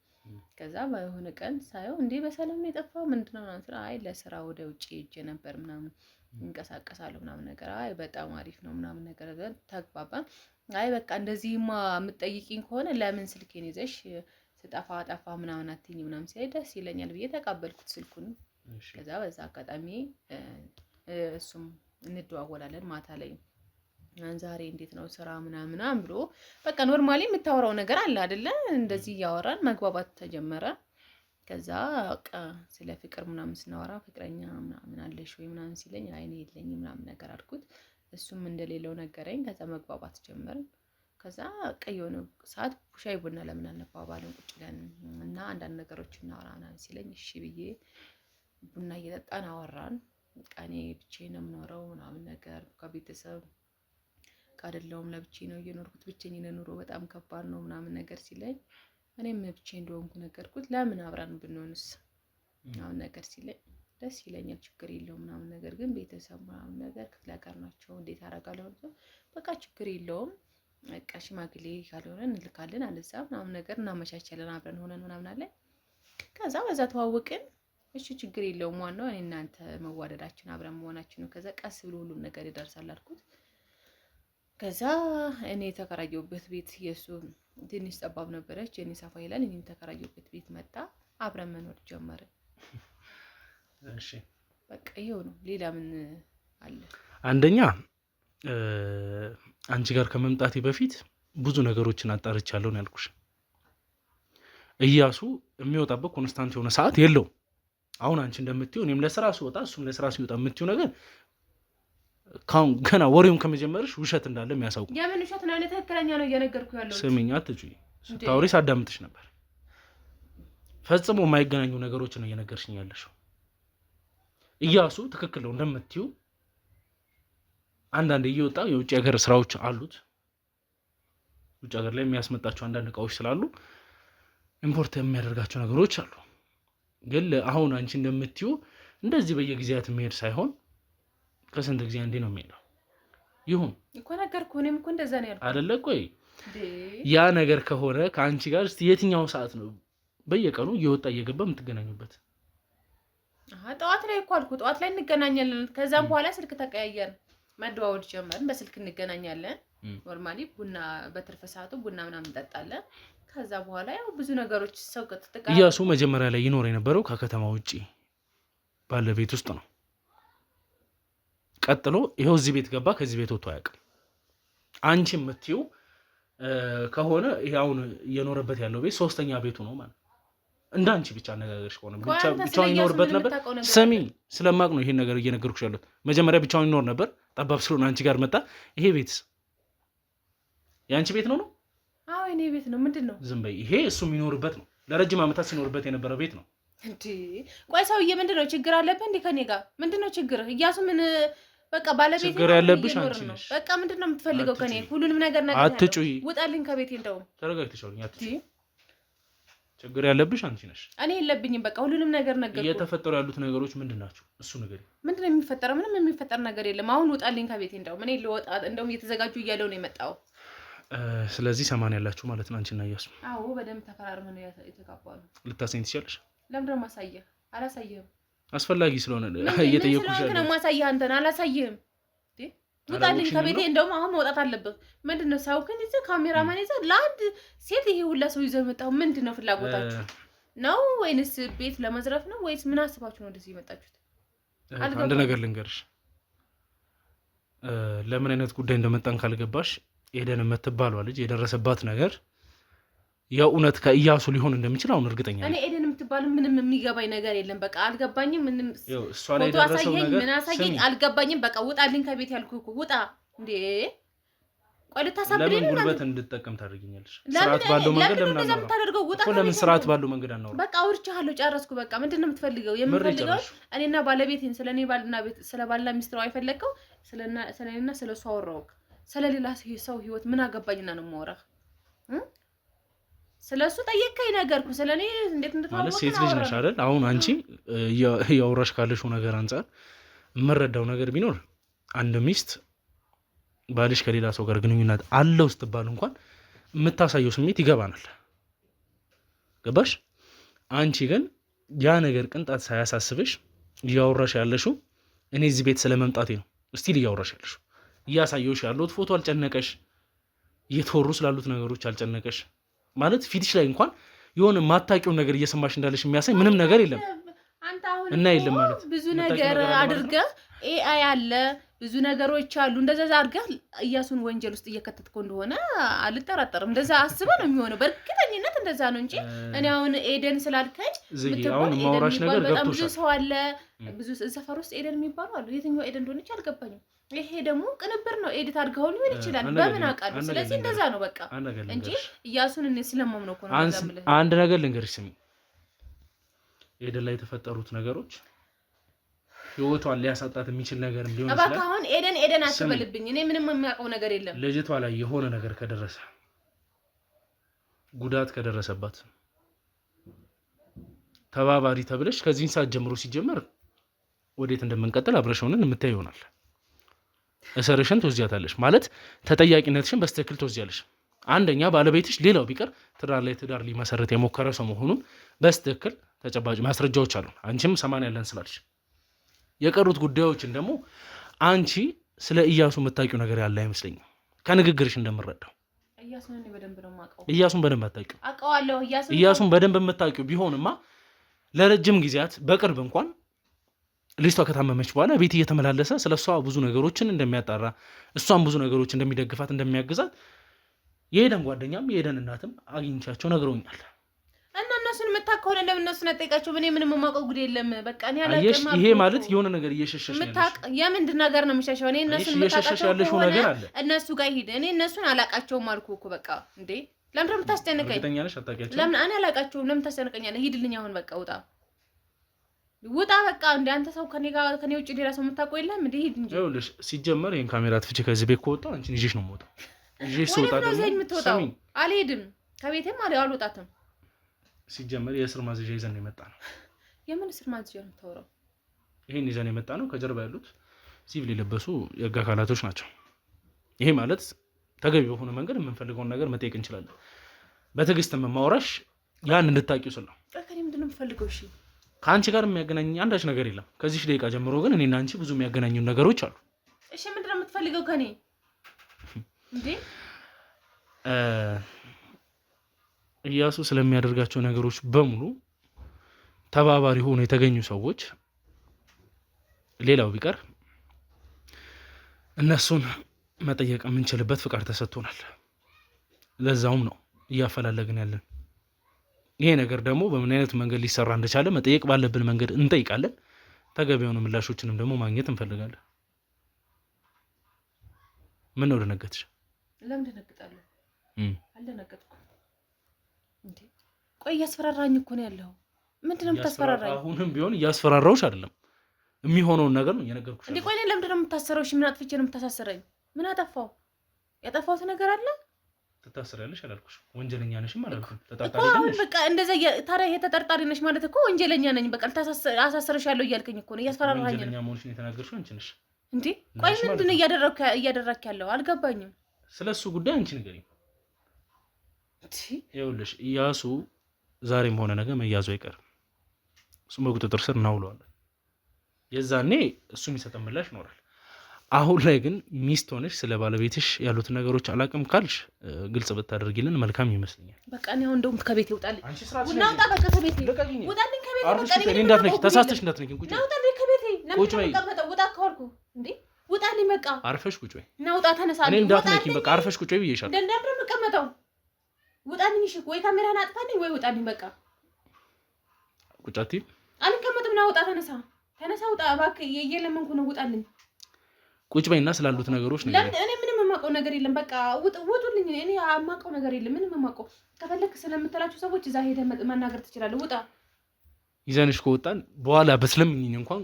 ከዛ በሆነ ቀን ሳየው እንዴ በሰላም ነው የጠፋው ምንድነው ምናምን ስለ አይ ለስራ ወደ ውጪ ሄጄ ነበር ምናምን እንቀሳቀሳለሁ ምናምን ነገር አይ በጣም አሪፍ ነው ምናምን ነገር ተግባባን። አይ በቃ እንደዚህማ የምትጠይቂኝ ከሆነ ለምን ስልኬን ይዘሽ ስጠፋ ምናምን አትይኝ ምናምን ሲል ደስ ይለኛል ብዬ ተቀበልኩት ስልኩን። ከዛ በዛ አጋጣሚ እሱም እንደዋወላለን ማታ ላይ ዛሬ እንዴት ነው ስራ ምናምን ብሎ በቃ ኖርማሊ የምታወራው ነገር አለ አይደለ? እንደዚህ እያወራን መግባባት ተጀመረ። ከዛ በቃ ስለ ፍቅር ምናምን ስናወራ ፍቅረኛ ምናምን አለሽ ወይ ምናምን ሲለኝ አይ እኔ የለኝም ምናምን ነገር አልኩት። እሱም እንደሌለው ነገረኝ። ከዛ መግባባት ጀመርን። ከዛ የሆነ ሰዓት ሻይ ቡና ለምን አልነባባልን ቁጭ ብለን እና አንዳንድ ነገሮች እናወራ ምናምን ሲለኝ እሺ ብዬ ቡና እየጠጣን አወራን። በቃ እኔ ብቻዬን ነው የምኖረው ምናምን ነገር ከቤተሰብ አይደለሁም ለብቻዬ ነው እየኖርኩት ብቻዬን ኑሮ በጣም ከባድ ነው ምናምን ነገር ሲለኝ እኔም ብቻዬን እንደሆንኩ ነገርኩት። ለምን አብራን ብንሆንስ ምናምን ነገር ሲለኝ ደስ ይለኛል ችግር የለውም ምናምን ነገር ግን ቤተሰብ ምናምን ነገር ክፍለ ሀገር ናቸው እንዴት አደርጋለሁ በቃ ችግር የለውም በቃ ሽማግሌ ካልሆነ እንልካለን አለዛ ምናምን ነገር እናመቻቻለን አብረን ሆነን ምናምን አለ። ከዛ በዛ ተዋወቅን። እሺ ችግር የለውም ዋናው እኔ እናንተ መዋደዳችን አብረን መሆናችን ነው። ከዛ ቀስ ብሎ ሁሉም ነገር ይደርሳል አልኩት። ከዛ እኔ የተከራየሁበት ቤት የእሱ ትንሽ ጠባብ ነበረች፣ የኔ ሰፋ ይላል። እኔ የተከራየሁበት ቤት መጣ፣ አብረን መኖር ጀመርን። እሺ በቃ ይሄው ነው። ሌላ ምን አለ? አንደኛ አንቺ ጋር ከመምጣቴ በፊት ብዙ ነገሮችን አጣርቻለሁ ነው ያልኩሽ። እያሱ የሚወጣበት ኮንስታንት የሆነ ሰዓት የለውም። አሁን አንቺ እንደምትይው እኔም ለስራ ሲወጣ እሱም ለስራ ሲወጣ የምትይው ነገር ካሁን ገና ወሬውን ከመጀመርሽ ውሸት እንዳለ የሚያሳውቁ። የምን ውሸት ነው? እኔ ትክክለኛ ነው እየነገርኩ ያለው። ስሚኝ፣ አትጩይ። ስታወሪ ሳዳምጥሽ ነበር። ፈጽሞ የማይገናኙ ነገሮችን ነው እየነገርሽኝ ያለሽው። እያሱ ትክክል ነው እንደምትይው አንዳንድ እየወጣ የውጭ ሀገር ስራዎች አሉት። ውጭ ሀገር ላይ የሚያስመጣቸው አንዳንድ እቃዎች ስላሉ ኢምፖርት የሚያደርጋቸው ነገሮች አሉ። ግን አሁን አንቺ እንደምትይው እንደዚህ በየጊዜያት የሚሄድ ሳይሆን ከስንት ጊዜ አንዴ ነው የሚሄደው። ይሁን እኮ ነገርኩህ። እኔም እኮ እንደዛ ነው ያልኩት አይደለ? ቆይ ያ ነገር ከሆነ ከአንቺ ጋር እስቲ የትኛው ሰዓት ነው በየቀኑ እየወጣ እየገባ የምትገናኙበት? ጠዋት ላይ እኮ አልኩህ። ጠዋት ላይ እንገናኛለን። ከዛም በኋላ ስልክ ተቀያየርን፣ መደዋወል ጀመርን። በስልክ እንገናኛለን። ኖርማሊ ቡና በትርፍ ሰዓቱ ቡና ምናምን እንጠጣለን። ከዛ በኋላ ያው ብዙ ነገሮች ሰው ከተጠቃ እያሱ መጀመሪያ ላይ ይኖር የነበረው ከከተማ ውጪ ባለ ቤት ውስጥ ነው። ቀጥሎ ይሄው እዚህ ቤት ገባ። ከዚህ ቤት ወጥቶ አያውቅም። አንቺ የምትይው ከሆነ ይሄ አሁን እየኖረበት ያለው ቤት ሶስተኛ ቤቱ ነው ማለት እንዳንቺ ብቻ አነጋገርሽ ከሆነ ብቻውን ይኖርበት ነበር። ስሚ፣ ስለማቅ ነው ይሄን ነገር እየነገርኩሽ ያሉት። መጀመሪያ ብቻውን ይኖር ነበር፣ ጠባብ ስለሆነ አንቺ ጋር መጣ። ይሄ ቤት የአንቺ ቤት ነው? አዎ የኔ ቤት ነው። ምንድን ነው? ዝም በይ። ይሄ እሱ የሚኖርበት ነው፣ ለረጅም ዓመታት ሲኖርበት የነበረ ቤት ነው። እንዴ ቆይ ሰውዬ፣ ምንድን ነው ችግር አለብህ እንዴ ከኔ ጋር? ምንድን ነው ችግር? እያሱ ምን በቃ ባለቤት ችግር ያለብሽ አንቺ ነሽ። በቃ ምንድን ነው የምትፈልገው ከኔ? ሁሉንም ነገር አትጩይ። ውጣልኝ ከቤቴ። እንደውም ተረጋግተሽ አውሪኝ። አትጩይ። ችግር ያለብሽ አንቺ ነሽ። እኔ የለብኝም። በቃ ሁሉንም ነገር ነገርኩህ። እየተፈጠሩ ያሉት ነገሮች ምንድን ናቸው? እሱ ነገር ምንድን ነው የሚፈጠረው? ምንም የሚፈጠር ነገር የለም። አሁን ውጣልኝ ከቤቴ። እንደውም እኔ ልወጣ እንደውም እየተዘጋጁ እያለው ነው የመጣው። ስለዚህ ሰማን ያላችሁ ማለት ነው አንቺና እያሱ? አዎ በደንብ ተፈራርመን ነው የተጋባሉ። ልታሰኝ ትችላለሽ? ለምንድን ነው ማሳየህ? አላሳየህም። አስፈላጊ ስለሆነ እየጠየኩሽ ነው ማሳየህ። አንተን አላሳየህም። ውጣልኝ ከቤቴ። እንደውም አሁን መውጣት አለብህ። ምንድን ነው ሰውክን ይዘህ ካሜራማን ይዘህ ለአንድ ሴት ይሄ ሁላ ሰው ይዘህ የመጣው ምንድን ነው? ፍላጎታችሁ ነው ወይንስ ቤት ለመዝረፍ ነው ወይስ ምን አስባችሁ ነው እንደዚህ የመጣችሁት? አንድ ነገር ልንገርሽ፣ ለምን አይነት ጉዳይ እንደመጣን ካልገባሽ ኤደን የምትባለው ልጅ የደረሰባት ነገር የእውነት ከእያሱ ሊሆን እንደሚችል አሁን እርግጠኛ ነኝ። እኔ ኤደን የምትባለው ምንም የሚገባኝ ነገር የለም። በቃ አልገባኝም። ምንም እሷ ላይ ደረሰው ነገር ምን አሳየኝ አልገባኝም። በቃ ውጣልኝ ከቤት ያልኩህ እኮ ውጣ። እንዴ ቆይ ልታሳብደኝ ነው? ለምን ጉልበት እንድጠቀም ታደርጊኛለሽ? ስርዓት ባለው መንገድ ለምን አናወራም? ውጣ እኮ ለምን ስርዓት ባለው መንገድ አናወራም? በቃ አውርቻለሁ፣ ጨረስኩ። በቃ ምንድን ነው የምትፈልገው? የምፈልገው እኔና ባለቤቴን ስለኔ ባልና ቤት ስለ ባልና ሚስት ነው አይፈለከው። ስለኔና ስለሷ አወራሁክ። ስለሌላ ሰው ህይወት ምን አገባኝና ነው የማወራህ? ስለሱ ጠየቀኝ ነገርኩ። ስለኔ እንዴት እንደተዋወቀ ማለት ሴት ልጅ ነሽ አይደል? አሁን አንቺ ያወራሽ ካለሽው ነገር አንፃር የምረዳው ነገር ቢኖር አንድ ሚስት ባልሽ ከሌላ ሰው ጋር ግንኙነት አለው ስትባል እንኳን የምታሳየው ስሜት ይገባናል። ገባሽ? አንቺ ግን ያ ነገር ቅንጣት ሳያሳስብሽ እያወራሽ ያለሽው እኔ እዚህ ቤት ስለመምጣቴ ነው። እስቲል እያወራሽ ያለሽው እያሳየውሽ ያለሁት ፎቶ አልጨነቀሽ፣ እየተወሩ ስላሉት ነገሮች አልጨነቀሽ። ማለት ፊትሽ ላይ እንኳን የሆነ ማታቂውን ነገር እየሰማሽ እንዳለሽ የሚያሳይ ምንም ነገር የለም። አንተ አሁን እና የለም ማለት ብዙ ነገር አድርገህ ኤአይ አለ ብዙ ነገሮች አሉ። እንደዛ አድርገህ እያሱን ወንጀል ውስጥ እየከተትከው እንደሆነ አልጠራጠርም። እንደዛ አስበህ ነው የሚሆነው። በእርግጠኝነት እንደዛ ነው እንጂ እኔ አሁን ኤደን ስላልከኝ አሁን ማውራሽ ነገር በጣም ብዙ ሰው አለ። ብዙ ሰፈር ውስጥ ኤደን የሚባሉ አሉ። የትኛው ኤደን እንደሆነች አልገባኝም። ይሄ ደግሞ ቅንብር ነው። ኤዲት አድርገው ሊሆን ይችላል። በምን አውቃለሁ? ስለዚህ እንደዛ ነው በቃ እንጂ እያሱን እኔ ስለማምነው እኮ ነው። አንድ ነገር ልንገርሽ ስሚ፣ ኤደን ላይ የተፈጠሩት ነገሮች ህይወቷን ሊያሳጣት የሚችል ነገር ሊሆን ይችላል። በቃ አሁን ኤደን አትበልብኝ። እኔ ምንም የሚያውቀው ነገር የለም። ልጅቷ ላይ የሆነ ነገር ከደረሰ ጉዳት ከደረሰባት ተባባሪ ተብለሽ ከዚህን ሰዓት ጀምሮ ሲጀመር ወዴት እንደምንቀጥል አብረሽ ሆነን የምታይ ይሆናል። እሰርሽን ትወስጃታለሽ ማለት ተጠያቂነትሽን በስትክክል ትወስጃለሽ። አንደኛ ባለቤትሽ ሌላው ቢቀር ትዳር ላይ ትዳር ሊመሰረት የሞከረ ሰው መሆኑን በስትክክል ተጨባጭ ማስረጃዎች አሉ። አንቺም 80 ያለን ስላልሽ የቀሩት ጉዳዮችን ደግሞ አንቺ ስለ እያሱ የምታውቂው ነገር ያለ አይመስለኝም። ከንግግርሽ እንደምረዳው። እያሱን በደንብ አታውቂው። እያሱን በደንብ የምታውቂው ቢሆንማ ለረጅም ጊዜያት በቅርብ እንኳን ልጅቷ ከታመመች በኋላ ቤት እየተመላለሰ ስለሷ ብዙ ነገሮችን እንደሚያጣራ እሷን ብዙ ነገሮች እንደሚደግፋት እንደሚያግዛት የሄደን ጓደኛም የሄደን እናትም አግኝቻቸው ነግረውኛል። እና እነሱን የምታውቅ ከሆነ ለምን እነሱን አጠይቃቸው? እኔ ምንም የማውቀው ጉድ የለም። በቃ እኔ አላውቅም። ይሄ ማለት የሆነ ነገር እየሸሸሽ ነው። የምንድን ነገር ነው የምሸሸው? እኔ እነሱን የምታውቃቸው ነገር አለ እነሱ ጋር ሂድ። እኔ እነሱን አላውቃቸውም አልኩህ እኮ በቃ። እንዴ ለምን ነው የምታስጨንቀኝ? ለምን እኔ አላውቃቸውም? ለምን ታስጨንቀኛለህ? ሂድልኝ አሁን በቃ ውጣ በቃ። እንደ አንተ ሰው ከኔ ውጭ ሌላ ሰው የምታውቀው የለም እንዴ? ሂድ እንጂ። ይኸውልሽ ሲጀመር ይሄን ካሜራ ትፍቼ ከዚህ ቤት ከወጣሁ አንቺን ይዤሽ ነው የምወጣው። ይዤሽ ስወጣ ደግሞ አልሄድም፣ ከቤቴም አልወጣትም። ሲጀመር የእስር ማዘዣ ይዘን ነው የመጣ ነው። የምን እስር ማዘዣ ነው የምታወራው? ይሄን ይዘን የመጣ ነው። ከጀርባ ያሉት ሲቪል የለበሱ የህግ አካላቶች ናቸው። ይሄ ማለት ተገቢ በሆነ መንገድ የምንፈልገውን ነገር መጠየቅ እንችላለን። በትዕግስት የማወራሽ ያን እንድታቂው ስለው ከኔ ምንድን ነው የምፈልገው? እሺ ከአንቺ ጋር የሚያገናኝ አንዳች ነገር የለም። ከዚህ ደቂቃ ጀምሮ ግን እኔና አንቺ ብዙ የሚያገናኙ ነገሮች አሉ። እሺ ምንድን ነው የምትፈልገው ከኔ? እንዴ እያሱ ስለሚያደርጋቸው ነገሮች በሙሉ ተባባሪ ሆኖ የተገኙ ሰዎች፣ ሌላው ቢቀር እነሱን መጠየቅ የምንችልበት ፍቃድ ተሰጥቶናል። ለዛውም ነው እያፈላለግን ያለን። ይሄ ነገር ደግሞ በምን አይነት መንገድ ሊሰራ እንደቻለ መጠየቅ ባለብን መንገድ እንጠይቃለን። ተገቢ የሆኑ ምላሾችንም ደግሞ ማግኘት እንፈልጋለን። ምን ነው ደነገጥሽ? ለምን ደነግጣለሁ? አልደነገጥኩም። እንዴ ቆይ እያስፈራራኝ እኮ ነው ያለው። ምንድነው የምታስፈራራኝ? አሁንም ቢሆን እያስፈራራሁሽ አይደለም፣ የሚሆነውን ነገር ነው እየነገርኩሽ። እንዴ ቆይ ለምንድን ነው የምታሰረው? እሺ ምን አጥፍቼ ነው የምታሳሰረኝ? ምን አጠፋው? ያጠፋሁት ነገር አለ? ትታሰሪያለሽ አላልኩሽ? ወንጀለኛ ነሽም አላልኩም። ተጣጣሪ ነሽ በቃ። እንደዛ ታዲያ ይሄ ተጠርጣሪ ነሽ ማለት እኮ ወንጀለኛ ነኝ በቃ። አሳስርሻለሁ እያልከኝ እኮ ነው፣ እያስፈራራኝ ነው። ወንጀለኛ መሆንሽን የተናገርሽው አንቺ ነሽ እንዴ? ቆይ ምንድን ነው እያደረክ ያለው? አልገባኝም። ስለሱ ጉዳይ አንቺ ንገሪኝ። ይኸውልሽ እያሱ ዛሬም ሆነ ነገ መያዙ አይቀርም። እሱም በቁጥጥር ስር እናውለዋለን። የዛኔ እሱ የሚሰጠን ምላሽ ይኖራል። አሁን ላይ ግን ሚስት ሆነሽ ስለ ባለቤትሽ ያሉትን ነገሮች አላውቅም ካልሽ ግልጽ ብታደርጊልን መልካም ይመስለኛል። በቃ እኔ አሁን እንደውም ከቤት ይውጣልኝ። ናውጣ በቃ ከቤት ውጣልኝ ከቤት። በቃ እኔ እንዳትነኪ፣ ተሳስተሽ እንዳትነኪ። ቁጭ ናውጣልኝ ከቤት። ቁጭ በይ። ውጣ ካልኩ እንዴ ውጣልኝ በቃ። አርፈሽ ቁጭ በይ። ናውጣ ተነሳ። እኔ እንዳትነኪ በቃ አርፈሽ ቁጭ በይ ብዬሻለሁ። እንደምረ መቀመጠው ውጣልኝ። እሺ ወይ ካሜራህን አጥፋልኝ ወይ ውጣልኝ በቃ። ቁጭ አትይም? አልቀመጥም። ናውጣ ተነሳ፣ ተነሳ ውጣ እባክህ። እየለመንኩ ነው ውጣልኝ። ቁጭ በይና ስላሉት ነገሮች ነው። እኔ ምንም የማውቀው ነገር የለም። በቃ ውጡልኝ። እኔ የማውቀው ነገር የለም ምንም የማውቀው። ከፈለክ ስለምትላችሁ ሰዎች እዛ ሄደህ መናገር ትችላለህ። ውጣ። ይዘንሽ ከወጣን በኋላ በስለምኝኝ እንኳን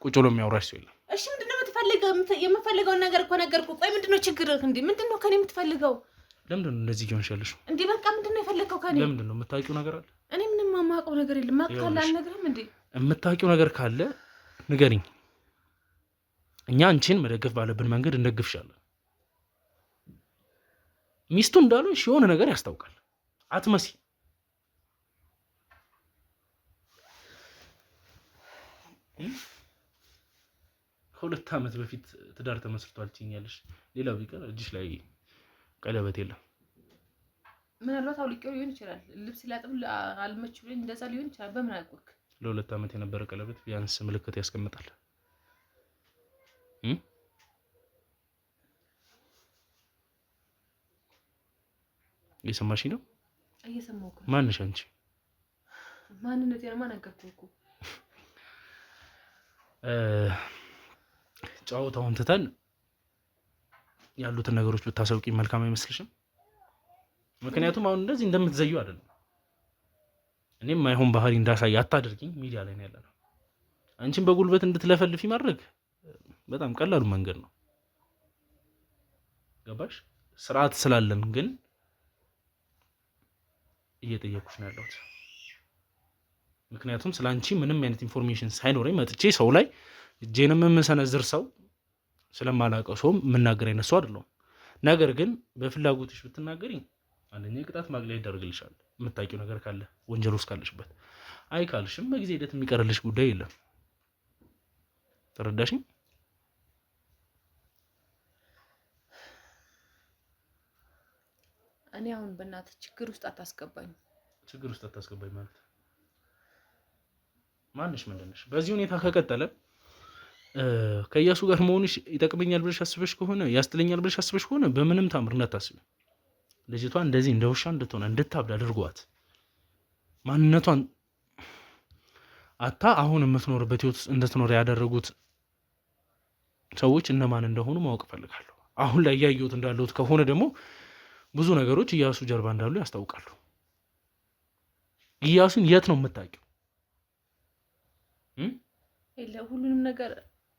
ቁጭ ብሎ የሚያወራሽ ሰው የለም። እሺ ምንድነው የምትፈልገው? የምፈልገውን ነገር እኮ ነገርኩህ። ቆይ ምንድነው ችግርህ? እንዴ ምንድነው ከኔ የምትፈልገው? ለምንድን ነው እንደዚህ ሆንሽ ያለሽው? እንዴ በቃ ምንድነው የፈለከው ከኔ? ለምንድን ነው የምታውቂው ነገር አለ? እኔ ምንም የማውቀው ነገር የለም። ማካላ አልነግርህም እንዴ? የምታውቂው ነገር ካለ ንገሪኝ። እኛ አንቺን መደገፍ ባለብን መንገድ እንደግፍሻለን። ሚስቱ እንዳልሆንሽ የሆነ ነገር ያስታውቃል። አትመሲ። ከ2 ዓመት በፊት ትዳር ተመስርቷል ትይኛለሽ። ሌላው ቢቀር እጅሽ ላይ ቀለበት የለም። ምናልባት አውልቄው ሊሆን ይችላል። ልብስ ላጥብ አልመች ብሎኝ እንደዛ ሊሆን ይችላል። በምን አልኩክ? ለ2 ዓመት የነበረ ቀለበት ቢያንስ ምልክት ያስቀምጣል። እየሰማሽ ነው? እየሰማሁህ ነው። ማንሽ አንቺ? ማንነቴን ማን ነገርኩህ እኮ። ጨዋታውን ትተን ያሉትን ነገሮች ብታሳውቂ መልካም አይመስልሽም? ምክንያቱም አሁን እንደዚህ እንደምትዘዩ አይደለም። እኔም ማይሆን ባህሪ እንዳሳይ አታደርጊኝ። ሚዲያ ላይ ነው ያለነው። አንቺን በጉልበት እንድትለፈልፊ ማድረግ በጣም ቀላሉ መንገድ ነው። ገባሽ? ስርዓት ስላለን ግን እየጠየኩሽ ነው ያለሁት። ምክንያቱም ስላንቺ ምንም አይነት ኢንፎርሜሽን ሳይኖረኝ መጥቼ ሰው ላይ እጄንም የምሰነዝር ሰው ስለማላውቀው ሰው የምናገር አይነት ሰው አይደለሁም። ነገር ግን በፍላጎትሽ ብትናገሪኝ አንደኛ ቅጣት ማግለያ ይደረግልሻል። የምታውቂው ነገር ካለ ወንጀል ውስጥ ካለሽበት። አይ ካልሽም በጊዜ ሂደት የሚቀርልሽ ጉዳይ የለም። ተረዳሽኝ? እኔ አሁን በእናትህ ችግር ውስጥ አታስገባኝ። ችግር ውስጥ አታስገባኝ ማለት ማንሽ ምንድነሽ? በዚህ ሁኔታ ከቀጠለ ከኢያሱ ጋር መሆንሽ ይጠቅመኛል ብለሽ አስበሽ ከሆነ ያስጥለኛል ብለሽ አስበሽ ከሆነ በምንም ታምር እንዳታስቢ። ልጅቷ እንደዚህ እንደ ውሻ እንድትሆን እንድታብድ አድርጓት ማንነቷን አታ አሁን የምትኖርበት ህይወት እንድትኖር ያደረጉት ሰዎች እነማን እንደሆኑ ማወቅ ፈልጋለሁ። አሁን ላይ ያየሁት እንዳለሁት ከሆነ ደግሞ ብዙ ነገሮች ኢያሱ ጀርባ እንዳሉ ያስታውቃሉ። ኢያሱን የት ነው የምታውቂው? ሁሉንም ነገር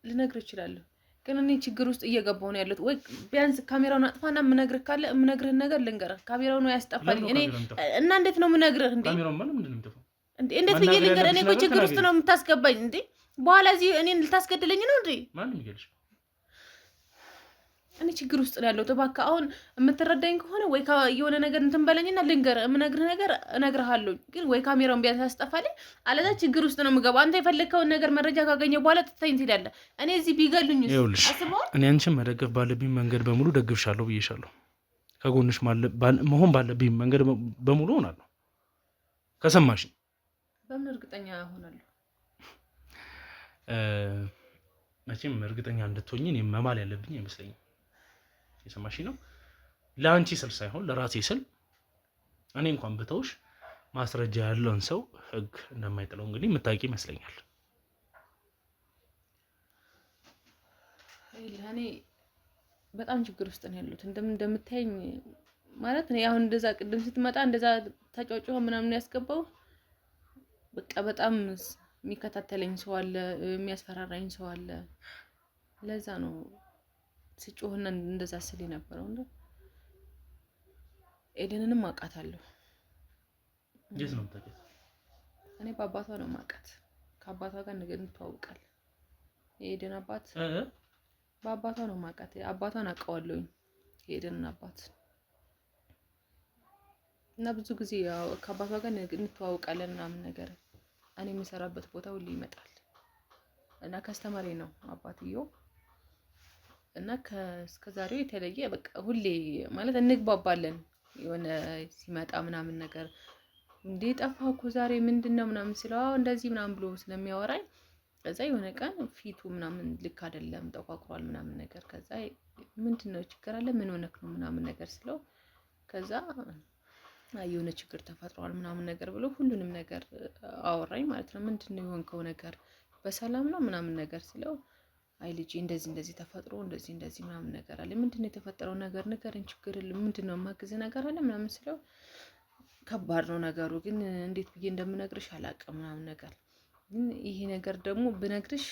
ልነግርህ እችላለሁ፣ ግን እኔ ችግር ውስጥ እየገባሁ ነው ያለሁት። ወይ ቢያንስ ካሜራውን አጥፋና የምነግርህ ካለ የምነግርህን ነገር ልንገርህ። ካሜራው ነው ያስጠፋልኝ እኔ እና እንዴት ነው የምነግርህ እንዴ? ካሜራው ማለት ምንድን ነው የሚጠፋው እንዴ? እንዴት ብዬ ልንገርህ? እኔ እኮ ችግር ውስጥ ነው የምታስገባኝ እንዴ? በኋላ እዚህ እኔን ልታስገድለኝ ነው እንዴ? ማንም ይገልሽ። እኔ ችግር ውስጥ ነው ያለሁት። እባክህ አሁን የምትረዳኝ ከሆነ ወይ የሆነ ነገር እንትን በለኝና ልንገርህ። የምነግርህ ነገር እነግርሃለሁ፣ ግን ወይ ካሜራውን ቢያንስ ያስጠፋልኝ፣ አለዛ ችግር ውስጥ ነው የምገባው። አንተ የፈለግከውን ነገር መረጃ ካገኘሁ በኋላ ትተኸኝ ትሄዳለህ። እኔ እዚህ ቢገሉኝ አስበዋል። እኔ አንቺን መደገፍ ባለብኝ መንገድ በሙሉ ደግፍሻለሁ ብዬሻለሁ። ከጎንሽ መሆን ባለብኝ መንገድ በሙሉ ሆናለሁ። ከሰማሽ በምን እርግጠኛ ሆናለሁ? መቼም እርግጠኛ እንድትሆኝ እኔ መማል ያለብኝ አይመስለኝም። የሰማሽ ነው። ለአንቺ ስል ሳይሆን ለራሴ ስል እኔ እንኳን ብተውሽ ማስረጃ ያለውን ሰው ህግ እንደማይጥለው እንግዲህ የምታውቂ ይመስለኛል። እኔ በጣም ችግር ውስጥ ነው ያለሁት እንደምታየኝ ማለት ነው። አሁን እንደዛ ቅድም ስትመጣ እንደዛ ተጫውጮ ምናምን ያስገባው በቃ በጣም የሚከታተለኝ ሰው አለ፣ የሚያስፈራራኝ ሰው አለ። ለዛ ነው ስጮህና እንደዛ ስል የነበረው እንዴ። ኤደንንም አውቃታለሁ። እንዴት ነው የምታውቂው? እኔ በአባቷ ነው የማውቃት። ከአባቷ ጋር ነገር እንተዋውቃለን። የኤደን አባት በአባቷ ነው የማውቃት። አባቷን አውቀዋለሁኝ፣ የኤደንን አባት እና ብዙ ጊዜ ያው ከአባቷ ጋር እንተዋውቃለን ምናምን ነገር። እኔ የምሰራበት ቦታ ሁሌ ይመጣል እና ከስተመሬ ነው አባትየው እና ከዛሬው የተለየ በቃ ሁሌ ማለት እንግባባለን። የሆነ ሲመጣ ምናምን ነገር እንዴ ጠፋህ እኮ ዛሬ ምንድነው ምናምን ስለው እንደዚህ ምናምን ብሎ ስለሚያወራኝ ከዛ የሆነ ቀን ፊቱ ምናምን ልክ አይደለም ጠቋቁሯል ምናምን ነገር። ከዛ ምንድነው ችግር አለ ምን ሆነክ ነው ምናምን ነገር ስለው ከዛ የሆነ ችግር ተፈጥሯል ምናምን ነገር ብሎ ሁሉንም ነገር አወራኝ ማለት ነው። ምንድነው የሆንከው ነገር በሰላም ነው ምናምን ነገር ስለው አይ ልጄ እንደዚህ ተፈጥሮ እንደዚህ ምናምን ነገር አለ። ምንድነው የተፈጠረው ነገር ንገረኝ፣ ችግር የለም ምንድነው የማግዝ ነገር አለ ምናምን ስለው ከባድ ነው ነገሩ፣ ግን እንዴት ብዬ እንደምነግርሽ አላውቅም ምናምን ነገር። ግን ይሄ ነገር ደግሞ ብነግርሽ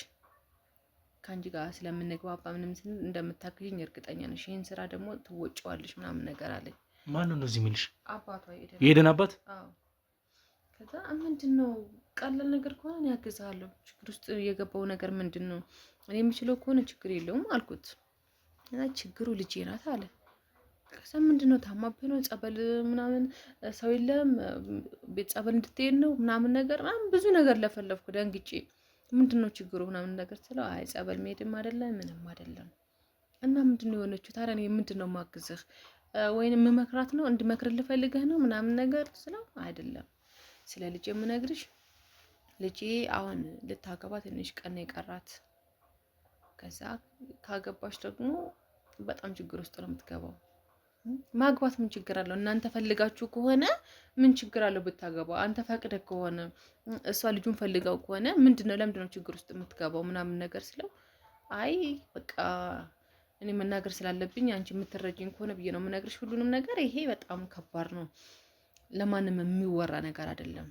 ከአንቺ ጋር ስለምንግባባ ምንም እንደምታግዥኝ እርግጠኛ ነሽ። ይሄን ስራ ደግሞ ትወጪዋለሽ ምናምን ነገር አለኝ። ማን ነው እንደዚህ የሚልሽ? አባቷ የኤደን አባት? አዎ። ከዛ ምንድነው ቀላል ነገር ከሆነ ያግዛለሁ። ችግር ውስጥ የገባው ነገር ምንድነው? እኔ የምችለው ከሆነ ችግር የለውም አልኩት። እና ችግሩ ልጄ ናት አለ። ከዛ ምንድነው ታማብህ ነው ጸበል ምናምን ሰው የለም ቤት ጸበል እንድትሄድ ነው ምናምን ነገር ብዙ ነገር ለፈለፍኩ ደንግጬ። ምንድነው ችግሩ ምናምን ነገር ስለው አይ ጸበል መሄድም አይደለም ምንም አይደለም። እና ምንድነው የሆነችው ታዲያ? እኔ ምንድነው ማግዝህ ወይንም መመክራት ነው እንድመክር ልፈልግህ ነው ምናምን ነገር ስለው አይደለም፣ ስለ ልጄ የምነግርሽ ልጄ አሁን ልታገባ ትንሽ ቀን የቀራት። ከዛ ካገባሽ ደግሞ በጣም ችግር ውስጥ ነው የምትገባው። ማግባት ምን ችግር አለው? እናንተ ፈልጋችሁ ከሆነ ምን ችግር አለው ብታገባ? አንተ ፈቅደህ ከሆነ እሷ ልጁን ፈልጋው ከሆነ ለምንድነው ችግር ውስጥ የምትገባው ምናምን ነገር ስለው አይ በቃ እኔ መናገር ስላለብኝ አንቺ የምትረጂኝ ከሆነ ብዬ ነው የምነግርሽ ሁሉንም ነገር። ይሄ በጣም ከባድ ነው፣ ለማንም የሚወራ ነገር አይደለም።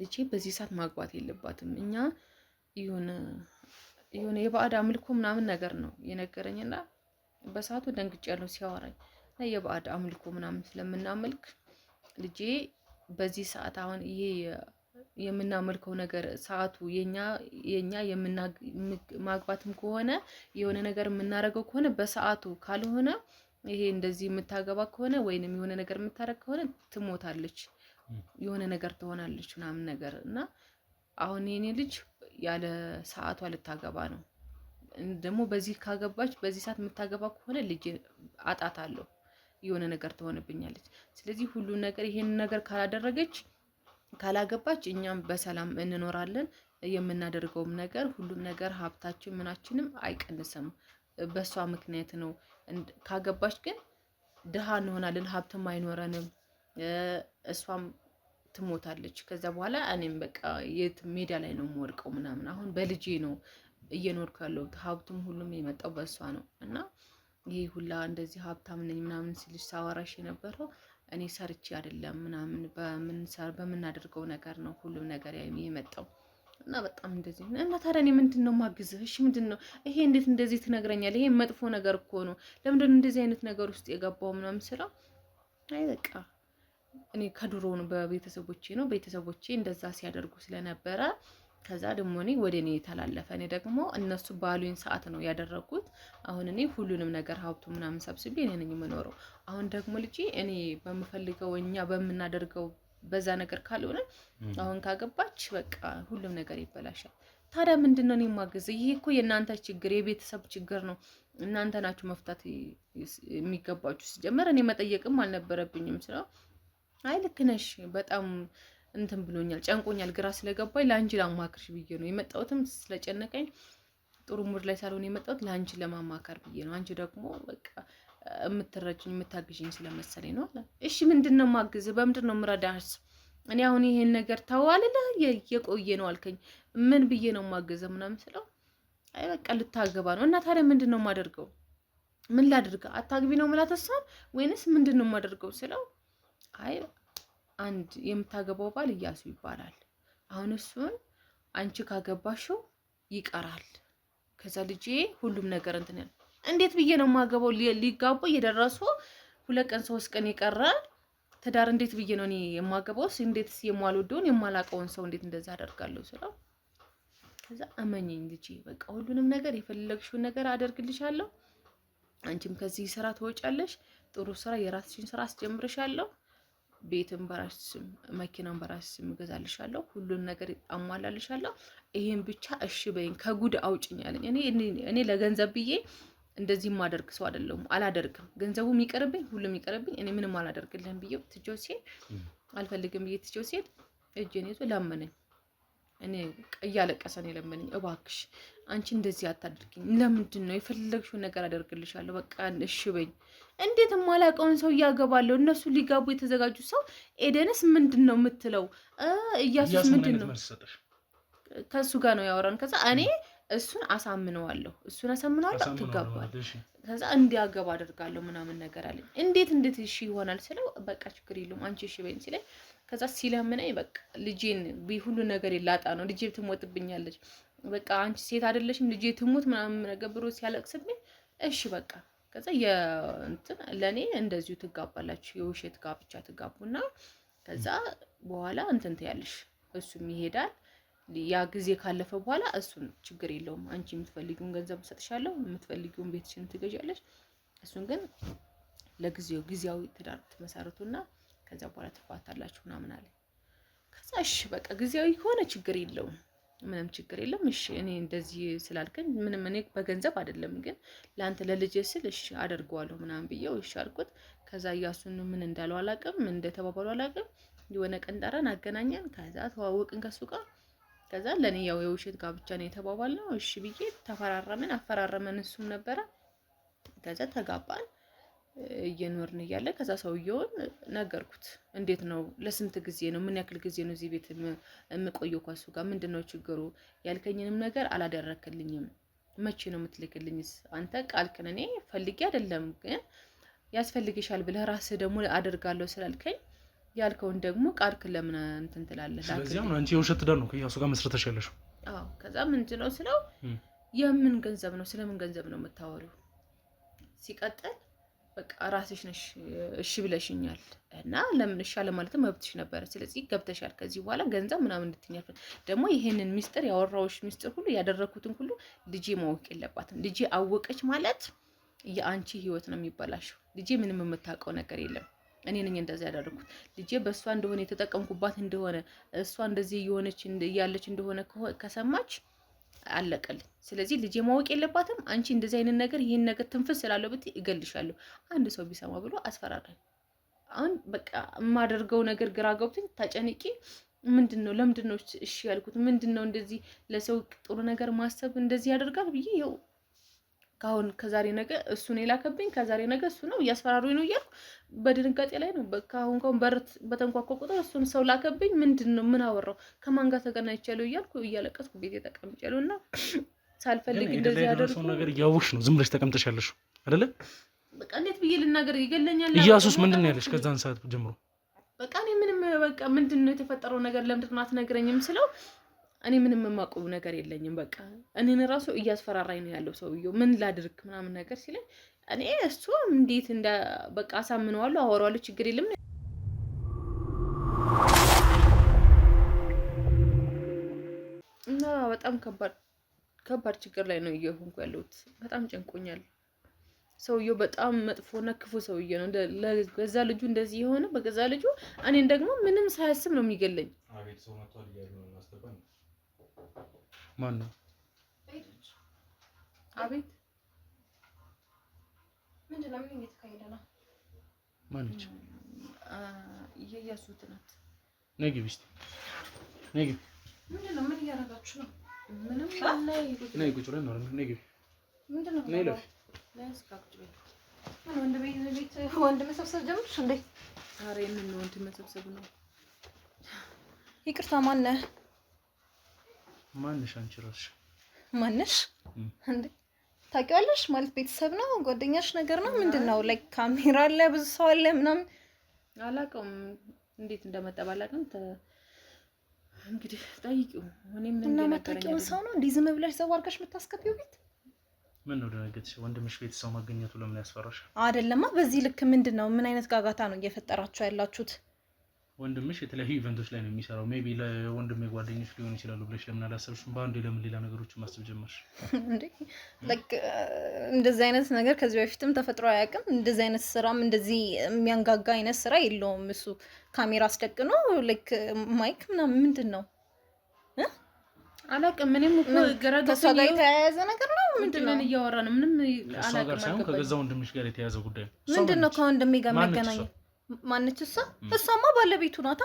ልጄ በዚህ ሰዓት ማግባት የለባትም። እኛ የሆነ የባዕድ አምልኮ ምናምን ነገር ነው የነገረኝና በሰዓቱ ደንግጬያለሁ ሲያወራኝ። እና የባዕድ አምልኮ ምናምን ስለምናመልክ ልጄ በዚህ ሰዓት አሁን ይሄ የምናመልከው ነገር ሰዓቱ የኛ ማግባትም ከሆነ የሆነ ነገር የምናረገው ከሆነ በሰዓቱ ካልሆነ ይሄ እንደዚህ የምታገባ ከሆነ ወይንም የሆነ ነገር የምታረግ ከሆነ ትሞታለች፣ የሆነ ነገር ትሆናለች ምናምን ነገር። እና አሁን የኔ ልጅ ያለ ሰዓቷ ልታገባ ነው። ደግሞ በዚህ ካገባች በዚህ ሰዓት የምታገባ ከሆነ ልጅ አጣታለሁ። የሆነ ነገር ትሆንብኛለች። ስለዚህ ሁሉ ነገር ይሄን ነገር ካላገባች እኛም በሰላም እንኖራለን። የምናደርገውም ነገር ሁሉም ነገር ሀብታችን ምናችንም አይቀንስም። በሷ ምክንያት ነው። ካገባች ግን ድሃ እንሆናለን፣ ሀብትም አይኖረንም። እሷም ትሞታለች። ከዛ በኋላ እኔም በቃ የት ሜዳ ላይ ነው የምወድቀው ምናምን። አሁን በልጄ ነው እየኖርኩ ያለሁት። ሀብቱም ሁሉም የመጣው በእሷ ነው እና ይሄ ሁላ እንደዚህ ሀብታም ነኝ ምናምን ሲልሽ ሳወራሽ የነበረው እኔ ሰርቼ አይደለም ምናምን በምናደርገው ነገር ነው ሁሉም ነገር የመጣው እና በጣም እንደዚህ እና ታዲያ እኔ ምንድን ነው ማግዝህ? እሺ ምንድን ነው ይሄ? እንዴት እንደዚህ ትነግረኛለህ? ይሄ መጥፎ ነገር እኮ ነው። ለምንድን ነው እንደዚህ አይነት ነገር ውስጥ የገባው ምናምን ስለው አይ በቃ እኔ ከድሮውን ቤተሰቦቼ እንደዛ ሲያደርጉ ስለነበረ ከዛ ደግሞ እኔ ወደ እኔ የተላለፈ እኔ ደግሞ እነሱ ባሉኝ ሰዓት ነው ያደረጉት። አሁን እኔ ሁሉንም ነገር ሀብቱ ምናምን ሰብስቤ እኔ ነኝ የምኖረው። አሁን ደግሞ ልጄ እኔ በምፈልገው እኛ በምናደርገው በዛ ነገር ካልሆነ አሁን ካገባች በቃ ሁሉም ነገር ይበላሻል። ታዲያ ምንድን ነው እኔ ማገዝ? ይሄ እኮ የእናንተ ችግር የቤተሰብ ችግር ነው። እናንተ ናችሁ መፍታት የሚገባችሁ። ሲጀመር እኔ መጠየቅም አልነበረብኝም ስለው አይ ልክ ነሽ በጣም እንትን ብሎኛል፣ ጨንቆኛል፣ ግራ ስለገባኝ ለአንቺ ላማክርሽ ብዬ ነው የመጣሁትም ስለጨነቀኝ ጥሩ ሙድ ላይ ሳልሆን የመጣሁት ለአንቺ ለማማከር ብዬ ነው። አንቺ ደግሞ በቃ የምትረጅኝ የምታግዥኝ ስለመሰለኝ ነው አለ። እሺ ምንድን ነው ማግዝ? በምንድን ነው የምረዳህስ? እኔ አሁን ይሄን ነገር ተዋልልህ የቆየ ነው አልከኝ። ምን ብዬ ነው ማገዘ ምናምን ስለው አይ በቃ ልታገባ ነው እና ታዲያ ምንድን ነው የማደርገው? ምን ላድርግ? አታግቢ ነው የምላት እሷን ወይንስ ምንድን ነው የማደርገው ስለው አይ አንድ የምታገባው ባል እያሱ ይባላል። አሁን እሱን አንቺ ካገባሽው ይቀራል። ከዛ ልጄ ሁሉም ነገር እንትን ያለ እንዴት ብዬ ነው የማገባው? ሊጋቡ እየደረሱ 2 ቀን 3 ቀን ይቀራል ትዳር። እንዴት ብዬ ነው እኔ የማገባውስ? እንዴትስ የማልወደውን የማላቀውን ሰው እንዴት እንደዛ አደርጋለሁ ስለው ከዛ እመኚኝ ልጄ በቃ ሁሉንም ነገር የፈለግሽውን ነገር አደርግልሻለሁ። አንቺም ከዚህ ስራ ትወጫለሽ። ጥሩ ስራ የራስሽን ስራ አስጀምርሻለሁ። ቤትም በራስሽ ስም መኪናም በራስሽ ስም እገዛልሻለሁ። ሁሉን ነገር አሟላልሻለሁ። ይሄን ብቻ እሺ በይኝ፣ ከጉድ አውጭኝ አለኝ። እኔ ለገንዘብ ብዬ እንደዚህ ማደርግ ሰው አይደለሁም። አላደርግም። ገንዘቡም ይቀርብኝ፣ ሁሉም ይቀርብኝ። እኔ ምንም አላደርግልህም ብዬ ትጆት ሲሄድ አልፈልግም ብዬ ትጆት ሲሄድ እጄን ይዞ ለመነኝ። እኔ እያለቀሰ ነው የለመነኝ። እባክሽ አንቺ እንደዚህ አታድርጊኝ። ለምንድን ነው? የፈለግሽውን ነገር አደርግልሻለሁ። በቃ እሺ በይኝ። እንዴት የማላውቀውን ሰው እያገባለሁ? እነሱ ሊጋቡ የተዘጋጁ ሰው ኤደንስ ምንድን ነው የምትለው? እያሱስ ምንድን ነው? ከእሱ ጋር ነው ያወራን። ከዛ እኔ እሱን አሳምነዋለሁ ትጋባል። ከዛ እንዲያገባ አደርጋለሁ ምናምን ነገር አለኝ። እንዴት እሺ ይሆናል ስለው በቃ ችግር የለውም አንቺ እሺ በይኝ ሲለኝ ከዛ ሲለምነኝ በቃ ልጄን ሁሉ ነገር ይላጣ ነው ልጄ ትሞትብኛለች፣ በቃ አንቺ ሴት አይደለሽም ልጄ ትሞት ምናምን ነገር ብሎ ሲያለቅስብኝ እሺ በቃ ከዛ ለኔ እንደዚሁ ትጋባላችሁ የውሸት ጋብቻ ትጋቡና ከዛ በኋላ እንትን ትያለሽ እሱም ይሄዳል። ያ ጊዜ ካለፈ በኋላ እሱን ችግር የለውም አንቺ የምትፈልጊውን ገንዘብ ሰጥሻለሁ፣ የምትፈልጊውን ቤትሽን ትገዣለሽ። እሱን ግን ለጊዜው ጊዜያዊ ትዳር ትመሰርቱና ከዛ በኋላ ትፋታላችሁ ምናምን አለ። ከዛ እሺ በቃ ጊዜያዊ ከሆነ ችግር የለውም ምንም ችግር የለም። እሺ እኔ እንደዚህ ስላልከኝ ምንም እኔ በገንዘብ አይደለም ግን ለአንተ ለልጄ ስል እሺ አደርገዋለሁ ምናምን ብዬው እሺ አልኩት። ከዛ እያሱን ምን እንዳለው አላውቅም፣ ምን እንደተባባሉ አላውቅም። የሆነ ቀን ጠራን፣ አገናኘን። ከዛ ተዋወቅን ከሱ ጋር። ከዛ ለኔ ያው የውሸት ጋብቻ ነው የተባባልነው። እሺ ብዬ ተፈራረመን፣ አፈራረመን እሱም ነበረ። ከዛ ተጋባን እየኖርን እያለ ከዛ ሰውየውን ነገርኩት። እንዴት ነው ለስንት ጊዜ ነው ምን ያክል ጊዜ ነው እዚህ ቤት የምቆየው ከሱ ጋር? ምንድነው ችግሩ? ያልከኝንም ነገር አላደረክልኝም። መቼ ነው የምትልክልኝስ? አንተ ቃልክን እኔ ፈልጌ አይደለም ግን ያስፈልግሻል ብለህ ራስህ ደግሞ አደርጋለሁ ስላልከኝ ያልከውን ደግሞ ቃልክን ለምን እንትን ትላለህ? ስለዚህ አሁን አንቺ የውሸት ትዳር ነው ከያሱ ጋር መስረተሽ ያለሽው? አዎ። ከዛ ምንድነው ስለው የምን ገንዘብ ነው? ስለምን ገንዘብ ነው የምታወሪው? ሲቀጥል በቃ ራስሽ ነሽ እሺ ብለሽኛል እና ለምን እሺ አለ ማለት መብትሽ ነበረ። ስለዚህ ገብተሻል። ከዚህ በኋላ ገንዘብ ምናምን እንድትኛል ደግሞ ይሄንን ሚስጥር ያወራውሽ ሚስጥር ሁሉ ያደረኩትን ሁሉ ልጄ ማወቅ የለባትም። ልጄ አወቀች ማለት የአንቺ ህይወት ነው የሚበላሽው። ልጄ ምንም የምታውቀው ነገር የለም። እኔ ነኝ እንደዚህ ያደረኩት። ልጄ በእሷ እንደሆነ የተጠቀምኩባት እንደሆነ እሷ እንደዚህ እየሆነች እያለች እንደሆነ ከሰማች አለቀልኝ። ስለዚህ ልጄ ማወቅ የለባትም። አንቺ እንደዚህ አይነት ነገር ይሄን ነገር ትንፍስ ስላለው ብትይ እገልሻለሁ አንድ ሰው ቢሰማ ብሎ አስፈራራኝ። አሁን በቃ የማደርገው ነገር ግራ ገብቶኝ ተጨንቄ ምንድነው ለምንድነው እሺ ያልኩት? ምንድነው እንደዚህ ለሰው ጥሩ ነገር ማሰብ እንደዚህ ያደርጋል ብዬ ይኸው ካሁን ከዛሬ ነገ እሱን የላከብኝ ከዛሬ ነገ እሱ ነው እያስፈራሩኝ ነው እያልኩ በድንጋጤ ላይ ነው። በቃ አሁን በር በተንኳኳ ቁጥር እሱን ሰው ላከብኝ። ምንድነው ምን አወራው ከማን ጋር ተገናኝቻለሁ እያልኩ እያለቀስኩ ቤቴ ተቀምጫለሁ እና ሳልፈልግ እንደዚህ ያደርጉ ነገር እያወቅሽ ነው ዝም ብለሽ ተቀምጠሻለሽ አይደለ? በቃ እንዴት ብዬ ልናገር? ይገለኛል። ኢያሱስ ምንድነው ያለሽ ከዛን ሰዓት ጀምሮ? በቃ እኔ ምንም በቃ ምንድነው የተፈጠረው ነገር ለምንድን ነው አትነግረኝም ስለው እኔ ምንም የማውቀው ነገር የለኝም። በቃ እኔን ራሱ እያስፈራራኝ ነው ያለው ሰውየው ምን ላድርግ ምናምን ነገር ሲለኝ እኔ እሱ እንዴት እንደ በቃ አሳምነዋለሁ፣ አወራዋለሁ፣ ችግር የለም እና በጣም ከባድ ችግር ላይ ነው እየሆንኩ ያለሁት። በጣም ጨንቆኛል። ሰውየው በጣም መጥፎና ክፉ ሰውዬ ነው። ለገዛ ልጁ እንደዚህ የሆነ በገዛ ልጁ እኔን ደግሞ ምንም ሳያስብ ነው የሚገለኝ። አቤት ሰው መጥቷል እያሉ ነው ማስተባበል። ማን ነው? አቤት ምንድን ነው? ምን እየተካሄደ ነው? ማነች? የኢያሱት ናት። ነይ ግቢ እስኪ ነይ ግቢ። ምንድን ነው? ምን እያደረጋችሁ ነው? ምንም ነይ ቁጭ ብለን ነው። ነይ ግቢ። ምንድን ነው? ነይ ለፍ ወንድ መሰብሰብ ጀምርሽ እንዴ? ዛሬ ምን ወንድ መሰብሰብ ነው? ይቅርታ ማነህ? ማንሽ? አንቺ እራስሽ ማነሽ እንዴ? ታውቂዋለሽ ማለት ቤተሰብ ነው ጓደኛሽ ነገር ነው ምንድነው? ላይክ ካሜራ አለ ብዙ ሰው አለ ምናምን አላውቅም እንዴት እንደመጣ ባላውቅም እንግዲህ ጠይቂው። እኔም ምን እንደነገረኝ ሰው ነው እንዴ ዝም ብለሽ ዘው አድርገሽ የምታስከፊው ቤት? ምን ነው ደነገጥሽ? ወንድምሽ ቤተሰብ ማግኘቱ ለምን ያስፈራሽ? አይደለማ በዚህ ልክ ምንድነው? ምን አይነት ጋጋታ ነው እየፈጠራችሁ ያላችሁት? ወንድምሽ የተለያዩ ኢቨንቶች ላይ ነው የሚሰራው። ሜቢ ለወንድሜ ጓደኞች ሊሆን ይችላሉ ብለሽ ለምን አላሰብሽም? በአንዴ ለምን ሌላ ነገሮችን ማሰብ ጀመርሽ እንዴ? ላይክ እንደዚህ አይነት ነገር ከዚህ በፊትም ተፈጥሮ አያውቅም። እንደዚህ አይነት ስራም እንደዚህ የሚያንጋጋ አይነት ስራ የለውም እሱ። ካሜራ አስደቅኖ ላይክ ማይክ ምናምን ምንድነው? አላውቅም። ምንም እኮ ከሷ ጋር የተያያዘ ነገር ነው ምንድነው? ምን እያወራ ነው? ምንም አላውቅም። ከገዛ ወንድምሽ ጋር የተያያዘ ጉዳይ ምንድነው? ከወንድሜ ጋር የሚያገናኘው ማነች እሷ? እሷማ ባለቤቱ ናታ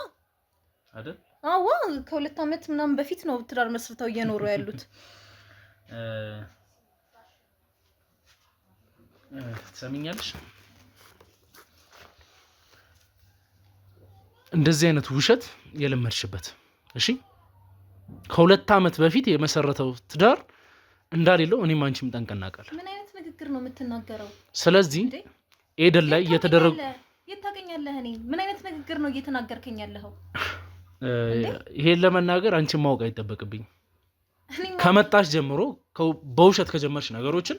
አይደል? አዎ ከ2 አመት ምናምን በፊት ነው ትዳር መስርተው እየኖሩ ያሉት። ትሰሚኛለሽ? እንደዚህ አይነት ውሸት የለመድሽበት እሺ? ከ2 አመት በፊት የመሰረተው ትዳር እንዳሌለው እኔም አንቺም ጠንቅቀን እናውቃለን። ምን አይነት ንግግር ነው የምትናገረው? ስለዚህ ኤደን ላይ የተደረጉ የታገኛለህ እኔ ምን አይነት ንግግር ነው እየተናገርከኝ ያለኸው? ይሄን ለመናገር አንቺን ማወቅ አይጠበቅብኝ። ከመጣሽ ጀምሮ በውሸት ከጀመርሽ ነገሮችን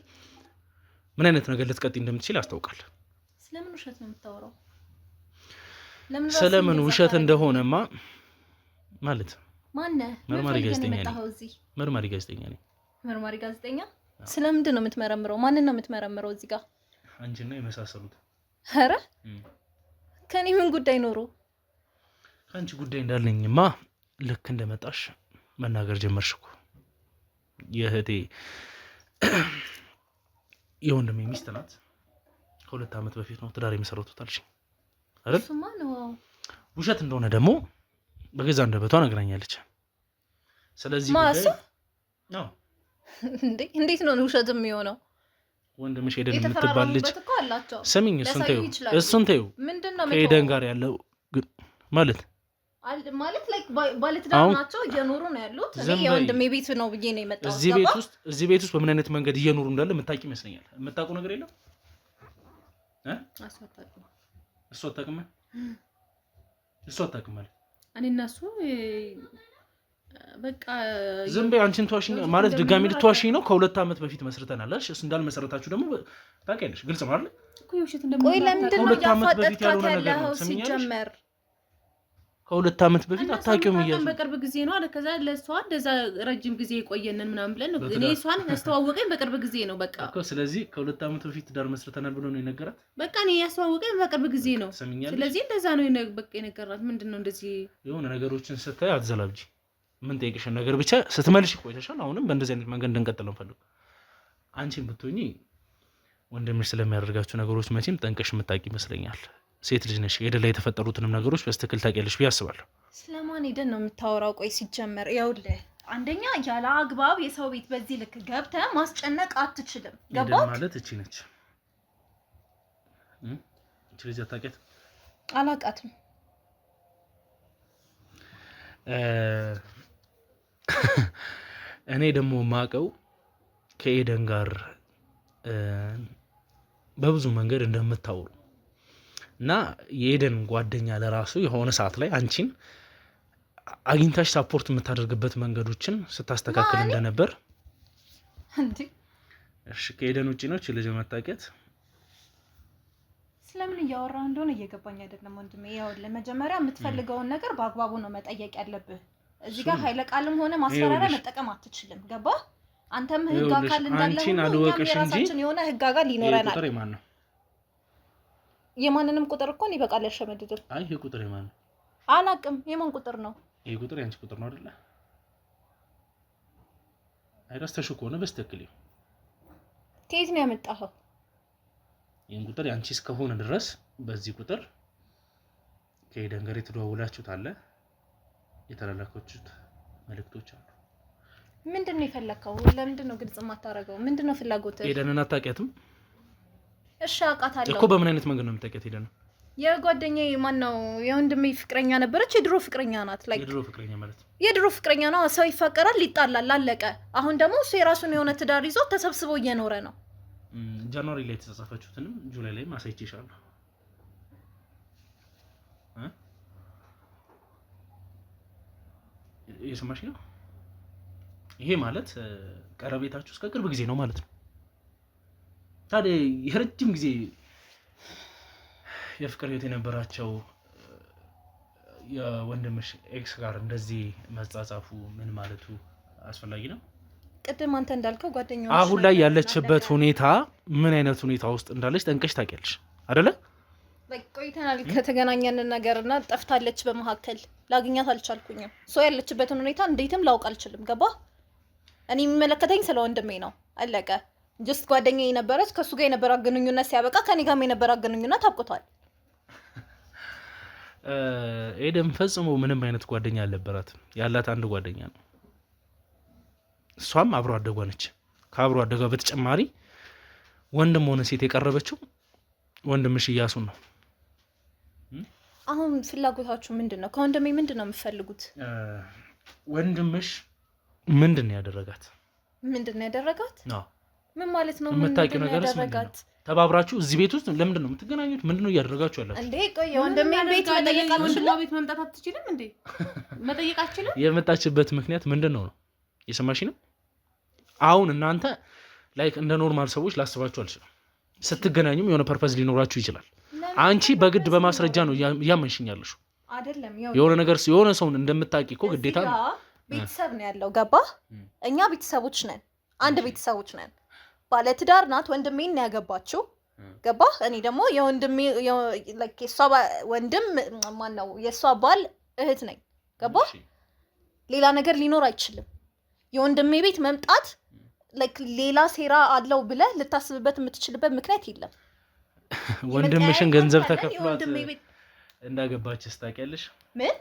ምን አይነት ነገር ልትቀጥይ እንደምትችል ያስታውቃል። ስለምን ውሸት ነው የምታወራው? ስለምን ውሸት እንደሆነማ ማለት ማነህ? መርማሪ ጋዜጠኛ ነኝ። መርማሪ ጋዜጠኛ ነኝ። መርማሪ ጋዜጠኛ? ስለምንድን ነው የምትመረምረው? ማንን ነው የምትመረምረው እዚህ ጋር? አንቺና የመሳሰሉት። ኧረ ከኔ ምን ጉዳይ ኖሮ? ከአንቺ ጉዳይ እንዳለኝማ ልክ እንደመጣሽ መናገር ጀመርሽ እኮ። የእህቴ የወንድሜ ሚስት ናት። ከ2 አመት በፊት ነው ትዳር የመሰረቱት አልሽኝ አይደል? እሱማ ነው። ውሸት እንደሆነ ደግሞ በገዛ እንደበቷ ነግራኛለች። ስለዚህ ነው እንዴት ነው ውሸት የሚሆነው? ወንድምሽ ኤደን የምትባል ልጅ ስሚኝ፣ እሱን ተይው። ምንድነው ከኤደን ጋር ያለው ማለት ላይክ ባለትዳር ናቸው እየኖሩ ነው ያሉት። እኔ የወንድሜ ቤት ነው ብዬ ነው የመጣሁት። እዚህ ቤት ውስጥ በምን አይነት መንገድ እየኖሩ እንዳለ የምታውቂ ይመስለኛል። የምታውቀው ነገር የለም? እሱ አታውቅም ማለት እኔ እና እሱ በቃ ዝም በይ። አንቺን ተዋሽኝ ማለት ድጋሚ ልትዋሽኝ ነው? ከ2 አመት በፊት መስርተናል እሺ። እንዳልመሰረታችሁ ደግሞ ታውቂያለሽ። ግልጽ ነው አይደል? ቆይ ለምንድን ነው ያፋጠጥካት ያለኸው? ሲጀመር ከ2 አመት በፊት አታውቂውም እያልኩ በቅርብ ጊዜ ነው አለ። ከዛ ለሷ እንደዛ ረጅም ጊዜ የቆየንን ምናምን ብለን ነው እኔ እሷን ያስተዋወቀኝ በቅርብ ጊዜ ነው በቃ እኮ። ስለዚህ ከ2 አመት በፊት ትዳር መስርተናል ብሎ ነው የነገራት። በቃ እኔ ያስተዋወቀኝ በቅርብ ጊዜ ነው። ስለዚህ እንደዛ ነው በቃ የነገራት። ምንድነው እንደዚህ የሆነ ነገሮችን ስታይ አትዘላብጂ ምን ጠይቅሽን ነገር ብቻ ስትመልሽ ቆይተሻል። አሁንም በእንደዚህ አይነት መንገድ እንድንቀጥል ነው ፈልጉ። አንቺን ብትሆኚ ወንድምሽ ስለሚያደርጋቸው ነገሮች መቼም ጠንቀሽ የምታውቂ ይመስለኛል። ሴት ልጅ ነሽ። ኤደን ላይ የተፈጠሩትንም ነገሮች በስትክክል ታውቂያለሽ ብዬ አስባለሁ። ስለማን ኤደን ነው የምታወራው? ቆይ ሲጀመር ይኸውልህ፣ አንደኛ ያለ አግባብ የሰው ቤት በዚህ ልክ ገብተህ ማስጨነቅ አትችልም። ገባህ? ኤደን ማለት እቺ ነች። እቺ ልጅ አታውቂያትም? አላውቃትም። እኔ ደግሞ ማቀው ከኤደን ጋር በብዙ መንገድ እንደምታወሩ እና የኤደን ጓደኛ ለራሱ የሆነ ሰዓት ላይ አንቺን አግኝታሽ ሳፖርት የምታደርግበት መንገዶችን ስታስተካክል እንደነበር። እሺ ከኤደን ውጪ ነው እቺ ልጅ መታወቂያት? ስለምን እያወራ እንደሆነ እየገባኝ አይደለም ወንድሜ። ይኸውልህ መጀመሪያ የምትፈልገውን ነገር በአግባቡ ነው መጠየቅ ያለብህ። እዚህ ጋር ኃይለ ቃልም ሆነ ማስፈራሪያ መጠቀም አትችልም። ገባህ? አንተም ህግ አካል እንዳለ ሁሉ የራሳችን የሆነ ህግ አካል ይኖረናል። ቁጥር የማን ነው? የማንንም ቁጥር እኮ ነው ይበቃል ያሸመድድል። አይ ይሄ ቁጥር የማን ነው? አላውቅም። የማን ቁጥር ነው? ይሄ ቁጥር ያንቺ ቁጥር ነው አይደለ? አይረስተሽ ከሆነ በስተክል ከየት ነው ያመጣኸው? ይሄን ቁጥር ያንቺ እስከሆነ ድረስ በዚህ ቁጥር ከኤደን ጋር የተደዋወላችሁት አለ፣ የተላላካችሁት መልእክቶች አሉ። ምንድነው የፈለከው? ለምንድን ነው ግልጽ የማታረገው? ምንድነው ፍላጎትህ? ኤደንን አታውቂያትም? እሺ አውቃታለሁ እኮ። በምን አይነት መንገድ ነው የምታውቂያት ኤደን? የጓደኛዬ ማን ነው የወንድሜ ፍቅረኛ ነበረች። የድሮ ፍቅረኛ ናት። ላይክ የድሮ ፍቅረኛ ማለት የድሮ ፍቅረኛ ነው። ሰው ይፋቀራል፣ ይጣላል፣ አለቀ። አሁን ደግሞ እሱ የራሱን የሆነ ትዳር ይዞ ተሰብስቦ እየኖረ ነው። ጃንዋሪ ላይ የተጻጻፋችሁትንም ጁላይ ላይ ማሳይቼሻለሁ። እየሰማሽ ነው? ይሄ ማለት ቀረቤታችሁ እስከ ቅርብ ጊዜ ነው ማለት ነው። ታዲያ የረጅም ጊዜ የፍቅር ህይወት የነበራቸው የወንድምሽ ኤክስ ጋር እንደዚህ መጻጻፉ ምን ማለቱ አስፈላጊ ነው? ቅድም አንተ እንዳልከው ጓደኛው አሁን ላይ ያለችበት ሁኔታ ምን አይነት ሁኔታ ውስጥ እንዳለች ጠንቀሽ ታውቂያለሽ አይደለ? ቆይተናል ከተገናኘን ነገርና ጠፍታለች። በመሀከል ላግኛት አልቻልኩኝም። ሰው ያለችበትን ሁኔታ እንዴትም ላውቅ አልችልም። ገባ? እኔ የሚመለከተኝ ስለ ወንድሜ ነው። አለቀ። ጀስት ጓደኛዬ ነበረች። ከሱ ጋር የነበረ ግንኙነት ሲያበቃ ከኔ ጋርም የነበረ ግንኙነት አብቅቷል። ኤደን ፈጽሞ ምንም አይነት ጓደኛ አልነበራትም። ያላት አንድ ጓደኛ ነው። እሷም አብሮ አደጓ ነች። ከአብሮ አደጓ በተጨማሪ ወንድም ሆነ ሴት የቀረበችው ወንድምሽ እያሱን ነው። አሁን ፍላጎታችሁ ምንድነው? ከወንድሜ ምንድነው የምትፈልጉት? ወንድምሽ ምንድነው ያደረጋት? ምንድነው ያደረጋት? ምን ማለት ነው? የምታውቂው ነገርስ ምንድነው? ተባብራችሁ እዚህ ቤት ውስጥ ለምንድን ነው የምትገናኙት? ምንድነው እያደረጋችሁ ያላችሁ? እንዴ ቆይ ወንድሜ ቤት መጠየቅ ወንድሟ ቤት መምጣት አትችልም እንዴ? መጠየቅ አትችልም? የመጣችበት ምክንያት ምንድነው ነው? የሰማሽ ነው? አሁን እናንተ ላይክ እንደ ኖርማል ሰዎች ላስባችሁ አልችልም። ስትገናኙም የሆነ ፐርፐዝ ሊኖራችሁ ይችላል። አንቺ በግድ በማስረጃ ነው እያመንሽኛለሽ አይደለም? የሆነ ነገር የሆነ ሰውን እንደምታውቂ እኮ ግዴታ ነው። ቤተሰብ ነው ያለው። ገባ? እኛ ቤተሰቦች ነን፣ አንድ ቤተሰቦች ነን። ባለትዳር ናት። ወንድሜን ነው ያገባችው። ገባ? እኔ ደግሞ የወንድሜ ላይክ የሷ ወንድም ማን ነው የሷ ባል እህት ነኝ። ገባ? ሌላ ነገር ሊኖር አይችልም። የወንድሜ ቤት መምጣት ላይክ ሌላ ሴራ አለው ብለህ ልታስብበት የምትችልበት ምክንያት የለም። ወንድምሽን ገንዘብ ተከፍሏት እንዳገባች ታውቂያለሽ? ምን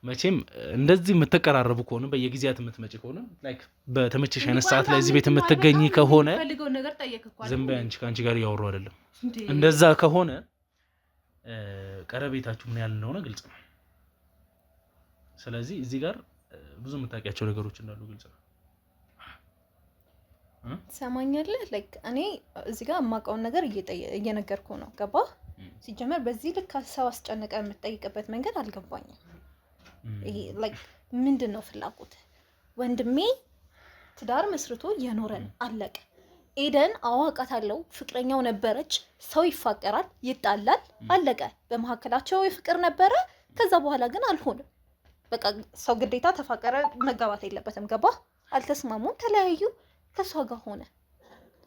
መቼም እንደዚህ የምትቀራረቡ ከሆነ በየጊዜያት የምትመጪ ከሆነ ላይክ በተመቸሽ አይነት ሰዓት ላይ እዚህ ቤት የምትገኝ ከሆነ ዝም በይ። አንቺ ከአንቺ ጋር እያወሩ አይደለም። እንደዛ ከሆነ ቀረቤታችሁ ምን ያህል እንደሆነ ግልጽ ነው። ስለዚህ እዚህ ጋር ብዙ የምታውቂያቸው ነገሮች እንዳሉ ግልጽ ነው። ሰማኛለህ? ላይክ እኔ እዚህ ጋር የማውቀውን ነገር እየነገርኩህ ነው። ገባ? ሲጀመር በዚህ ልክ ሰው አስጨንቀ የምትጠይቅበት መንገድ አልገባኝም። ይሄ ላይክ ምንድን ነው ፍላጎት? ወንድሜ ትዳር መስርቶ የኖረን አለቀ። ኤደን አዋቃታለሁ፣ ፍቅረኛው ነበረች። ሰው ይፋቀራል፣ ይጣላል፣ አለቀ። በመካከላቸው የፍቅር ነበረ። ከዛ በኋላ ግን አልሆንም። በቃ ሰው ግዴታ ተፋቀረ መጋባት የለበትም። ገባ? አልተስማሙም፣ ተለያዩ፣ ከሷ ጋር ሆነ።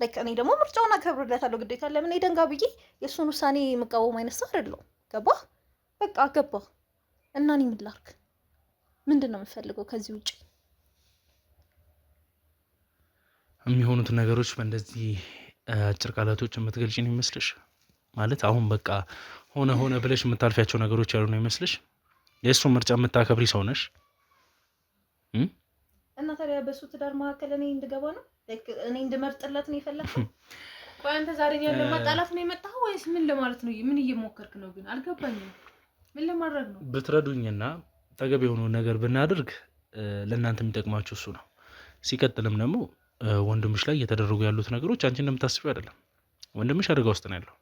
ላይክ እኔ ደግሞ ምርጫውን አከብርለታለሁ ግዴታ። ለምን ኤደን ጋር ብዬ የእሱን ውሳኔ የምቃወም አይነት ሰው አይደለሁም። ገባ? በቃ ገባ እና እኔ ምን ላድርግ? ምንድን ነው የምፈልገው ከዚህ ውጪ? የሚሆኑትን ነገሮች በእንደዚህ አጭር ቃላቶች የምትገልጪ ነው ይመስልሽ? ማለት አሁን በቃ ሆነ ብለሽ የምታልፊያቸው ነገሮች ያሉ ነው ይመስልሽ? የእሱን ምርጫ የምታከብሪ ሰው ነሽ እና ታዲያ በሱ ትዳር መካከል እኔ እንድገባ ነው? እኔ እንድመርጥለት ነው የፈለግከው? ቆይ አንተ ዛሬ ያለው ማጣላት ነው የመጣው ወይስ ምን ለማለት ነው? ምን እየሞከርክ ነው? ግን አልገባኝም። ምን ለማድረግ ነው? ብትረዱኝና ተገቢ የሆነውን ነገር ብናደርግ ለእናንተ የሚጠቅማችሁ እሱ ነው። ሲቀጥልም ደግሞ ወንድምሽ ላይ እየተደረጉ ያሉት ነገሮች አንቺ እንደምታስቢው አይደለም። ወንድምሽ አደጋ ውስጥ ነው ያለው።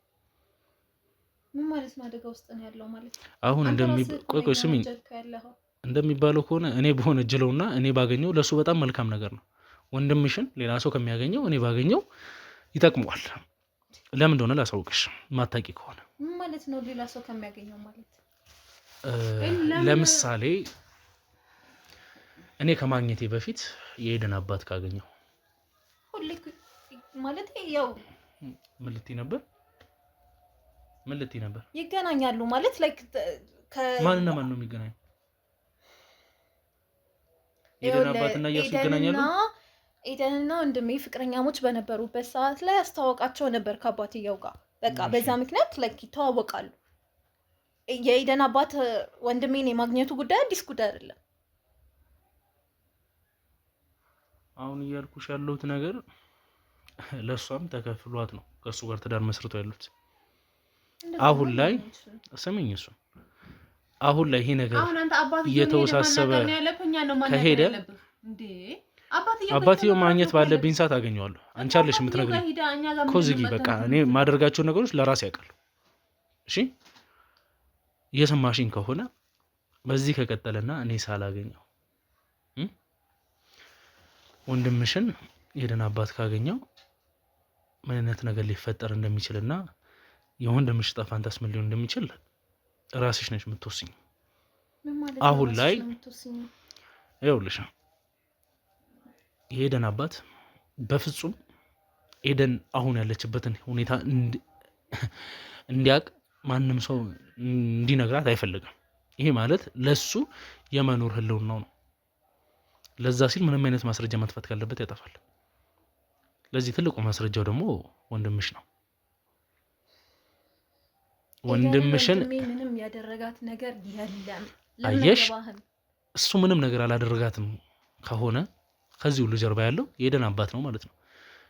ምን ማለት ነው አደጋ ውስጥ ነው ያለው ማለት? አሁን ቆይ ስሚኝ፣ እንደሚባለው ከሆነ እኔ በሆነ እጅለውና እኔ ባገኘው ለሱ በጣም መልካም ነገር ነው። ወንድምሽን ሌላ ሰው ከሚያገኘው እኔ ባገኘው ይጠቅመዋል። ለምን እንደሆነ ላሳውቅሽ ማታቂ ከሆነ። ምን ማለት ነው ሌላ ሰው ከሚያገኘው ማለት? ለምሳሌ እኔ ከማግኘቴ በፊት የኤደን አባት ካገኘው ሁሌ ማለት ያው ምን ልትይ ነበር? ይገናኛሉ ማለት ላይክ ማንና ማን ነው የሚገናኘው? ኤደን አባትና እያሱ ይገናኛሉ። ኤደንና ወንድሜ ፍቅረኛሞች በነበሩበት ሰዓት ላይ አስተዋወቃቸው ነበር ከአባትየው ጋር። በቃ በዛ ምክንያት ላይክ ይተዋወቃሉ። የኤደን አባት ወንድሜን የማግኘቱ ጉዳይ አዲስ ጉዳይ አይደለም። አሁን እያልኩሽ ያለሁት ነገር ለሷም ተከፍሏት ነው ከሱ ጋር ትዳር መስርቶ ያሉት። አሁን ላይ ስሚኝ፣ እሱ አሁን ላይ ይሄ ነገር እየተወሳሰበ ከሄደ አባትየው ማግኘት ባለብኝ ሰዓት አገኘዋለሁ። አንቺ አለሽ የምትነግሪኝ ኮዝጊ በቃ እኔ ማደርጋቸው ነገሮች ለራሴ ያውቃለሁ። እሺ እየሰማሽኝ ከሆነ በዚህ ከቀጠለና እኔ ሳላገኘው ወንድምሽን የኤደን አባት ካገኘው ምን አይነት ነገር ሊፈጠር እንደሚችልና የወንድምሽ ጠፋንታስ ምን ሊሆን እንደሚችል ራስሽ ነሽ የምትወስኝ። አሁን ላይ ይኸውልሽ የኤደን አባት በፍጹም ኤደን አሁን ያለችበትን ሁኔታ እንዲያውቅ ማንም ሰው እንዲነግራት አይፈልግም። ይሄ ማለት ለሱ የመኖር ህልውናው ነው። ለዛ ሲል ምንም አይነት ማስረጃ ማጥፋት ካለበት ያጠፋል። ለዚህ ትልቁ ማስረጃው ደግሞ ወንድምሽ ነው። ወንድምሽን ምንም ያደረጋት ነገር የለም። አየሽ፣ እሱ ምንም ነገር አላደረጋትም ከሆነ ከዚህ ሁሉ ጀርባ ያለው የኤደን አባት ነው ማለት ነው።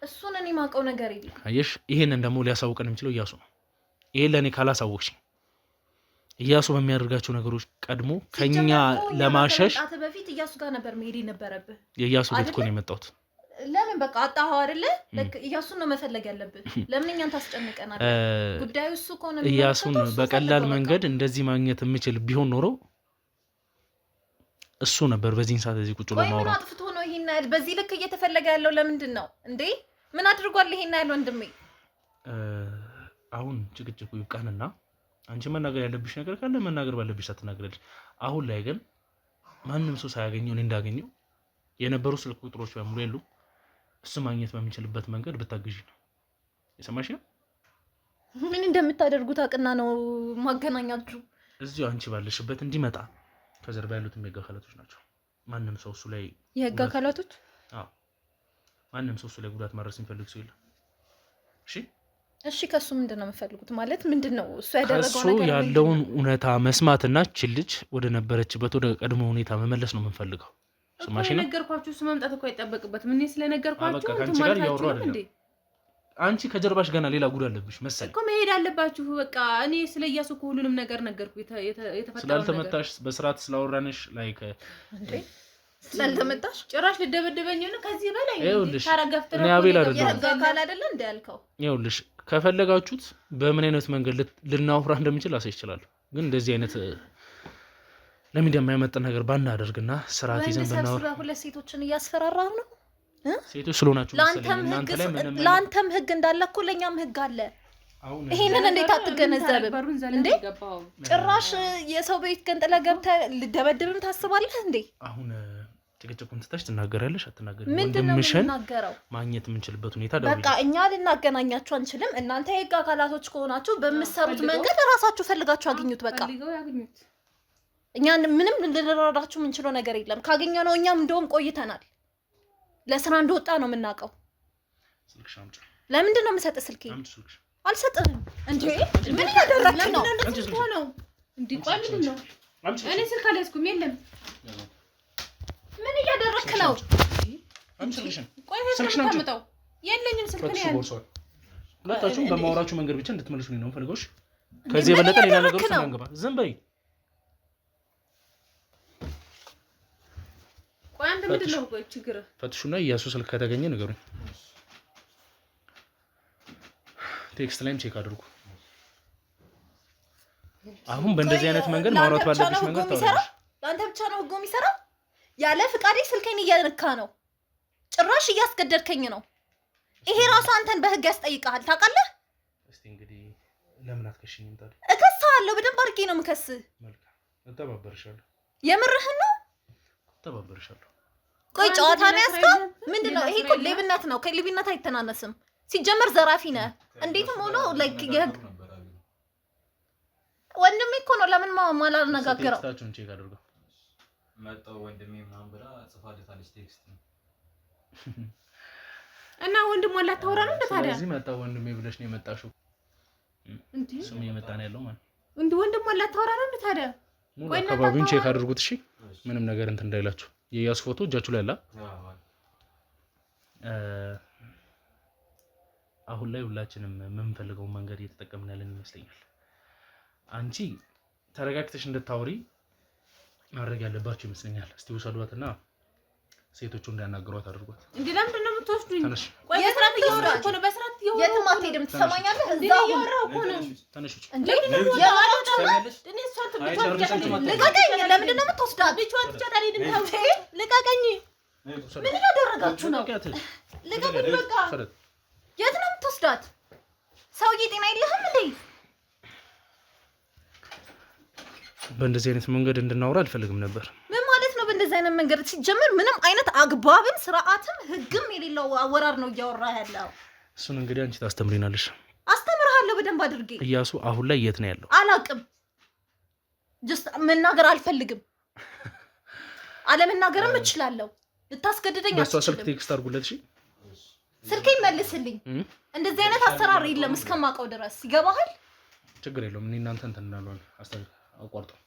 እሱን እኔ ማውቀው ነገር የለም። አየሽ፣ ይሄንን ደግሞ ሊያሳውቀን የሚችለው እያሱ ነው። ይሄን ለእኔ ካላሳወቅሽ እያሱ በሚያደርጋቸው ነገሮች ቀድሞ ከኛ ለማሸሽ በፊት እያሱ ጋር ነበር መሄድ የነበረብህ። የእያሱ ቤት እኮ ነው የመጣሁት። ለምን በቃ አጣኸው አይደለ? እያሱን ነው መፈለግ ያለብን። ለምን እኛን ታስጨንቀናለህ? ጉዳዩ እሱ ከሆነ እያሱን በቀላል መንገድ እንደዚህ ማግኘት የምችል ቢሆን ኖሮ እሱ ነበር በዚህን ሰዓት እዚህ ቁጭ ብሎ ማውራት። ምን አጥፍቶ ነው ይሄን ያህል በዚህ ልክ እየተፈለገ ያለው? ለምንድን ነው እንዴ? ምን አድርጓል ይሄን ያህል ወንድሜ? አሁን ጭቅጭቁ ይብቃንና አንቺ መናገር ያለብሽ ነገር ካለ መናገር ባለብሽ አትናገሪልሽ። አሁን ላይ ግን ማንም ሰው ሳያገኘው እኔ እንዳገኘው የነበሩ ስልክ ቁጥሮች በሙሉ የሉም። እሱ ማግኘት በሚችልበት መንገድ ብታግዢ ነው። የሰማሽ ነው? ምን እንደምታደርጉት አቅና ነው ማገናኛችሁ። እዚሁ አንቺ ባለሽበት እንዲመጣ ከጀርባ ያሉትም የህግ አካላቶች ናቸው። ማንም ሰው እሱ ላይ የህግ አካላቶች? አዎ፣ ማንም ሰው እሱ ላይ ጉዳት ማድረስ የሚፈልግ ሰው የለም። እሺ ከሱ ምንድን ነው የምፈልጉት? ማለት ምንድን ነው እሱ ያደረገው ነገር? እሱ ያለውን እውነታ መስማትና ልጅ ወደ ነበረችበት ወደ ቀድሞ ሁኔታ መመለስ ነው የምንፈልገው። ስማሽ ነው ነገርኳችሁ። እሱ መምጣት እኮ አይጠበቅበትም። እኔ ስለነገርኳችሁ ከአንቺ ጋር እያወራሁ አይደለም። አንቺ ከጀርባሽ ገና ሌላ ጉድ አለብሽ መሰለኝ እኮ። መሄድ አለባችሁ በቃ። እኔ ስለ እያሱ እኮ ሁሉንም ነገር ነገርኩ። የተፈጠረው ስላልተመታሽ በስርዓት ስላወራንሽ ላይክ ስላልተመታሽ ጭራሽ ልደበደበኝ ነው ከዚህ በላይ ታረጋፍተና አቤል አይደለም ካል አይደለ እንደ ያልከው። ይኸውልሽ ከፈለጋችሁት በምን አይነት መንገድ ልናወራ እንደምንችል አሳይ ይችላል። ግን እንደዚህ አይነት ለሚዲያ የማይመጥን ነገር ባናደርግና ስርዓት ይዘን ብናወራ። ሁለት ሴቶችን እያስፈራራህ ነው። ሴቶች ስለሆናችሁ መሰለኝ እናንተ ላይ ለአንተም ህግ እንዳለ እኮ ለኛም ህግ አለ። ይሄንን እንዴት አትገነዘብም እንዴ? ጭራሽ የሰው ቤት ገንጥለህ ገብተህ ልደበድብም ታስባለህ እንዴ? አሁን ጭቅጭቁን ትተሽ ትናገራለሽ አትናገሪም? ወንድምሽን ማግኘት የምንችልበት ሁኔታ በቃ እኛ ልናገናኛችሁ አንችልም። እናንተ የህግ አካላቶች ከሆናችሁ በምትሰሩት መንገድ ራሳችሁ ፈልጋችሁ አግኙት። በቃ እኛ ምንም ልንረዳችሁ የምንችለው ነገር የለም። ካገኘነው እኛም እንደውም ቆይተናል። ለስራ እንደወጣ ነው የምናውቀው። ስልክሽ አምጪ። ለምንድን ነው የምሰጥህ ስልኬ? አምጪ ስልክሽ። አልሰጥህም እንዴ! ምን እያደረግህ ነው? እንዴ ቆይ ምንድን ነው? እኔ ስልክ አልያዝኩም። የለም ምን እያደረግህ ነው? አምጪ ስልክሽን። ቆይ ስልክሽን አምጣው። የለኝም ስልክ ነው ያለው። ሁለታችሁም በማውራችሁ መንገድ ብቻ እንድትመልሱልኝ ነው የምፈልገው። ከዚህ የበለጠ ሌላ ነገር ውስጥ እንዳንገባ። ዝም በይ። ቆይ አንተ ምንድን ነው ችግር? ፈትሹና እያሱ ስልክ ከተገኘ ንገሩኝ። ቴክስት ላይም ቼክ አድርጉ። አሁን በእንደዚህ አይነት መንገድ ማውራት ባለብሽ መንገድ ታወራለሽ። ለአንተ ብቻ ነው ህጉ የሚሰራው? ያለ ፍቃዴ ስልኬን እያነካ ነው። ጭራሽ እያስገደድከኝ ነው። ይሄ ራሱ አንተን በህግ ያስጠይቃል ታውቃለህ? እስቲ እንግዲህ ለምን አትከሽኝም ታዲያ? እከስሃለሁ። በደንብ አድርጌ ነው የምከስህ። መልካም እተባበርሻለሁ። የምርህን ነው? እተባበርሻለሁ። ቆይ ጨዋታ ነው ያስከው? ምንድነው ይሄ? እኮ ሌብነት ነው። ከሌብነት አይተናነስም። ሲጀመር ዘራፊ ነህ። እንዴትም ሆኖ ላይክ ወንድሜ እኮ ነው። ለምን ማላነጋግረው? ቴክስታችሁን ቼክ አድርጉ። መጣው ወንድሜ ምናምን ብላ ጽፋለታለች ቴክስት እና ወንድሟ ላታወራ ነው ታዲያ? ስለዚህ መጣው ወንድሜ ብለሽ ነው የመጣሽው። እንዴ ስም እየመጣ ነው ያለው ማለት እንዴ? ወንድሟ ላታወራ ነው ታዲያ? ቆይ አካባቢውን ቼክ አድርጉት እሺ። ምንም ነገር እንትን እንዳይላችሁ። የያስ ፎቶ እጃችሁ ላይ አለ። አሁን ላይ ሁላችንም የምንፈልገውን መንገድ እየተጠቀምን ያለን ይመስለኛል። አንቺ ተረጋግተሽ እንድታወሪ ማድረግ ያለባችሁ ይመስለኛል። እስቲ ወሰዷትና ሴቶቹ እንዳያናግሯት አድርጓት። እንዴ ለምንድን ነው የምትወስዱኝ? ቆይ በስራት እያወራሁ እኮ ነው። በስራት እያወራሁ የትም አትሄድም። ትሰማኛለህ? እዛው እያወራሁ እኮ ነው። ተነሽ እንዴ ለምንድን ነው የምትወስዳት? ልቀቀኝ! ምን እያደረጋችሁ ነው? ልቀቀኝ በቃ። የት ነው የምትወስዳት? ሰውዬ ጤና የለህም እንዴ? በእንደዚህ አይነት መንገድ እንድናወራ አልፈልግም ነበር። ምን ማለት ነው በእንደዚህ አይነት መንገድ? ሲጀመር ምንም አይነት አግባብም ስርዓትም ህግም የሌለው አወራር ነው እያወራ ያለው። እሱን እንግዲህ አንቺ ታስተምሪናለሽ። አስተምርሃለሁ በደንብ አድርጌ። እያሱ አሁን ላይ የት ነው ያለው? አላውቅም። ጀስት መናገር አልፈልግም። አለመናገርም እችላለሁ። ልታስገድደኝ በሷ ስልክ ቴክስት አድርጉለት እሺ። ስልኬን መልስልኝ። እንደዚህ አይነት አሰራር የለም እስከማውቀው ድረስ። ይገባሃል? ችግር የለውም። እኔ እናንተ እንትን እናለን አቋርጠው